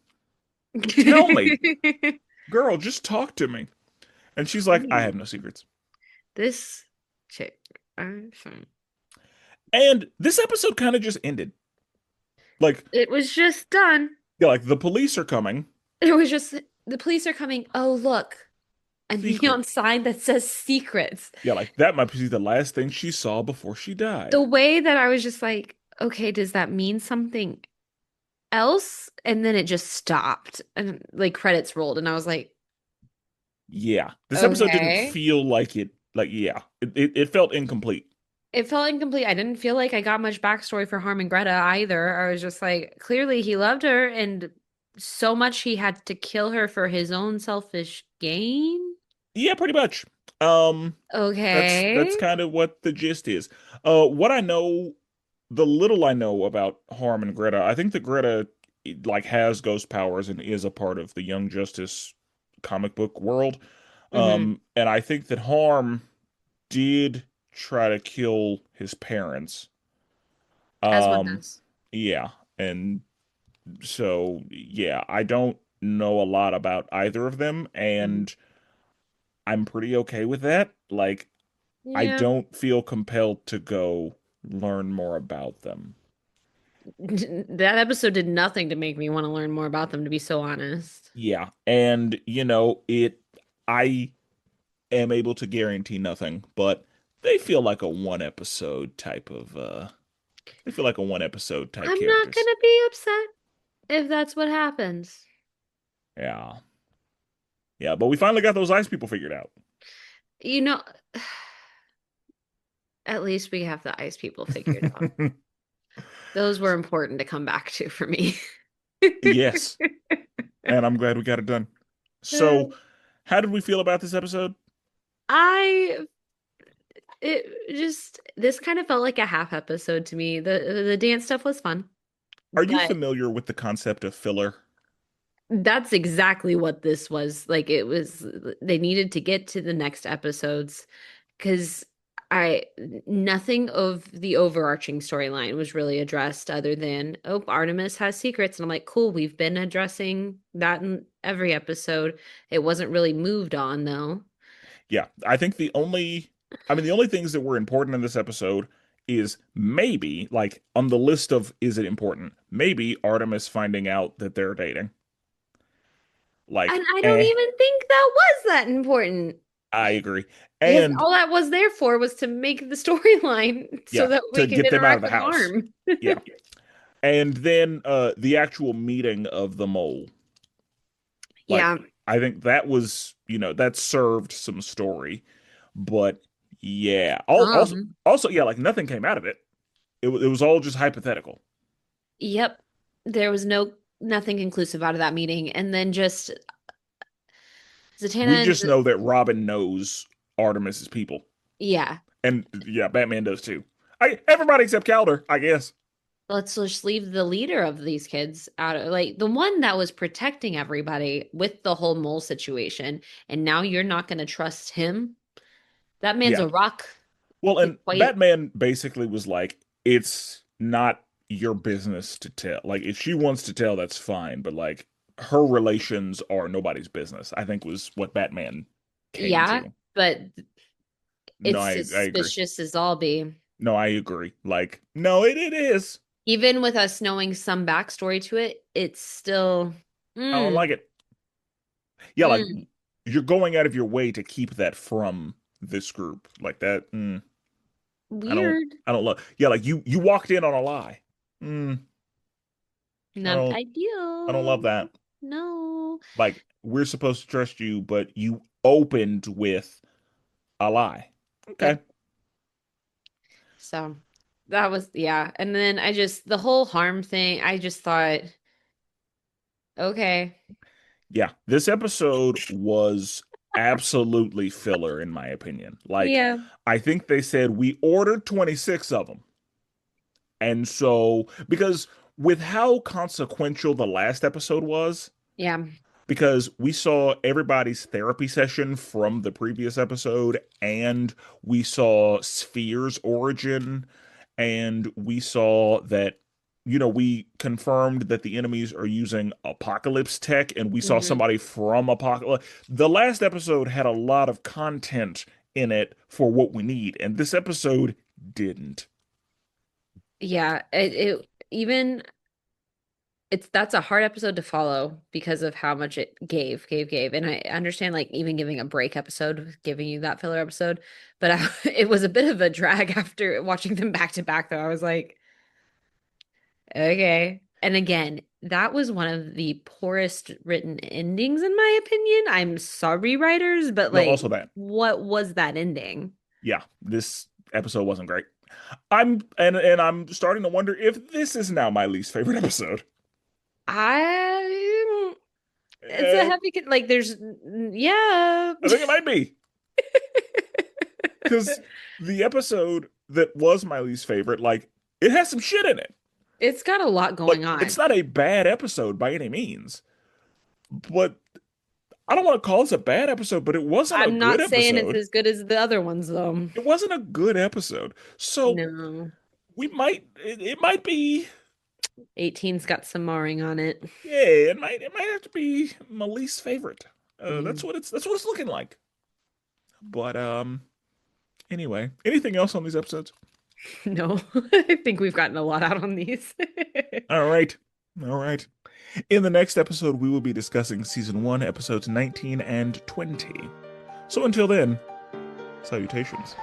Tell me. that. Girl, just talk to me. And she's like, I have no secrets. This chick. I'm fine. And this episode kind of just ended. Like, It was just done. yeah, like the police are coming. It was just the police are coming. Oh, look, a Secret. neon sign that says secrets. Yeah, like that might be the last thing she saw before she The died. way that I was just like, okay, does that mean something else? And then it just stopped and like credits rolled, and I was like, Yeah. This episode didn't okay. feel like it, like, yeah, it felt incomplete. It felt incomplete. I didn't feel like I got much backstory for Harm and Greta either. I was just like, clearly he loved her, and so much he had to kill her for his own selfish gain. Yeah, pretty much. Um, that's Okay. kind of what the gist is. What I know, the little I know about Harm and Greta, I think that Greta like has ghost powers and is a part of the Young Justice comic book world. Hmm. And I think that Harm did try to kill his parents. As one Um, does. yeah, and so yeah, I don't know a lot about either of them, Mhm. and I'm pretty okay with that. Like, I Yeah. don't feel compelled to go learn more about them. That episode did nothing to make me want to learn more about them, to be so honest. Yeah, and I am able to guarantee nothing, but they feel like a one episode type of they feel like a one episode type I'm not characters. gonna be upset if that's what happens. Yeah. Yeah, but we finally got those ice people figured out. You know, at least we have the ice people figured out. Those were important to come back to for me. Yes, and I'm glad we got it done. So, how did we feel about this episode? I it just this kind of felt like a half episode to me. The dance stuff was fun, Are you but familiar with the concept of filler? that's exactly what this was. Like it was they needed to get to the next episodes because I nothing of the overarching storyline was really addressed other than oh Artemis has secrets and I'm like cool we've been addressing that in every episode. It wasn't really moved on though. Yeah, I think the only things that were important in this episode is maybe, like, on the list of is it important, maybe Artemis finding out that they're dating. And Like, I don't even think that was that important. I agree. Because And all that was there for was to make the storyline so yeah, that to we could get them out of interact the with house. Harm. Yeah. And then the actual meeting of the mole. Like, Yeah. I think that was, that served some story. But yeah, Um, also, yeah, like nothing came out of it. It was all just hypothetical. yep. There was nothing conclusive out of that meeting. And then just We Zatanna and just know that Robin knows Artemis's people. yeah. And yeah, Batman does too. Everybody except Calder, I guess. Let's just leave the leader of these kids out of like the one that was protecting everybody with the whole mole situation. And now you're not going to trust him. That man's Yeah. a rock. Well, He's and quite, Batman basically was like, it's not your business to tell. Like, if she wants to tell, that's fine, but like her relations are nobody's business, I think was what Batman came yeah, to. but No, it's I agree. suspicious as all be. No, I agree. Like, no, it is. Even with us knowing some backstory to it, it's still, I don't mm, like it. Yeah, like mm, you're going out of your way to keep that from this group. Like that. I don't weird. I don't love. Yeah, like you walked in on a lie. Mm, I Not don't I don't love ideal. that. No. Like we're supposed to trust you, but you opened with a lie. Okay. Yep. So that was, yeah. And then the whole harm thing, I just thought, okay. Yeah, this episode was absolutely filler in my opinion. Like Yeah. I think they said we ordered 26 of them. And so because with how consequential the last episode was, Yeah. because we saw everybody's therapy session from the previous episode, and we saw Sphere's origin, and we saw that, we confirmed that the enemies are using Apocalypse tech, and we saw Hmm. somebody from Apocalypse. The last episode had a lot of content in it for what we need, and this episode didn't. Yeah. It even it's that's a hard episode to follow because of how much it gave. And I understand like even giving a break episode, giving you that filler episode, but it was a bit of a drag after watching them back to back though. I was like, okay. And again, that was one of the poorest written endings in my opinion. I'm sorry, writers, but No, like also that. what was that ending? Yeah, this episode wasn't great. And I'm starting to wonder if this is now my least favorite episode. I it's a Eh, heavy like there's yeah. I think it might be because the episode that was my least favorite, like, it has some shit in it. It's got a lot Like, going it's on. not a bad episode by any means, but I don't want to call this a bad episode, but it wasn't a I'm good not saying it's episode. as good as the other ones though. It wasn't a good episode. So No. it might be, 18's got some marring on it. yeah, it might have to be my least favorite. Mm. That's what it's looking like. But anyway, anything else on these episodes? No, I think we've gotten a lot out on these. All right. All right. In the next episode, we will be discussing season 1, episodes 19 and 20. So until then, salutations.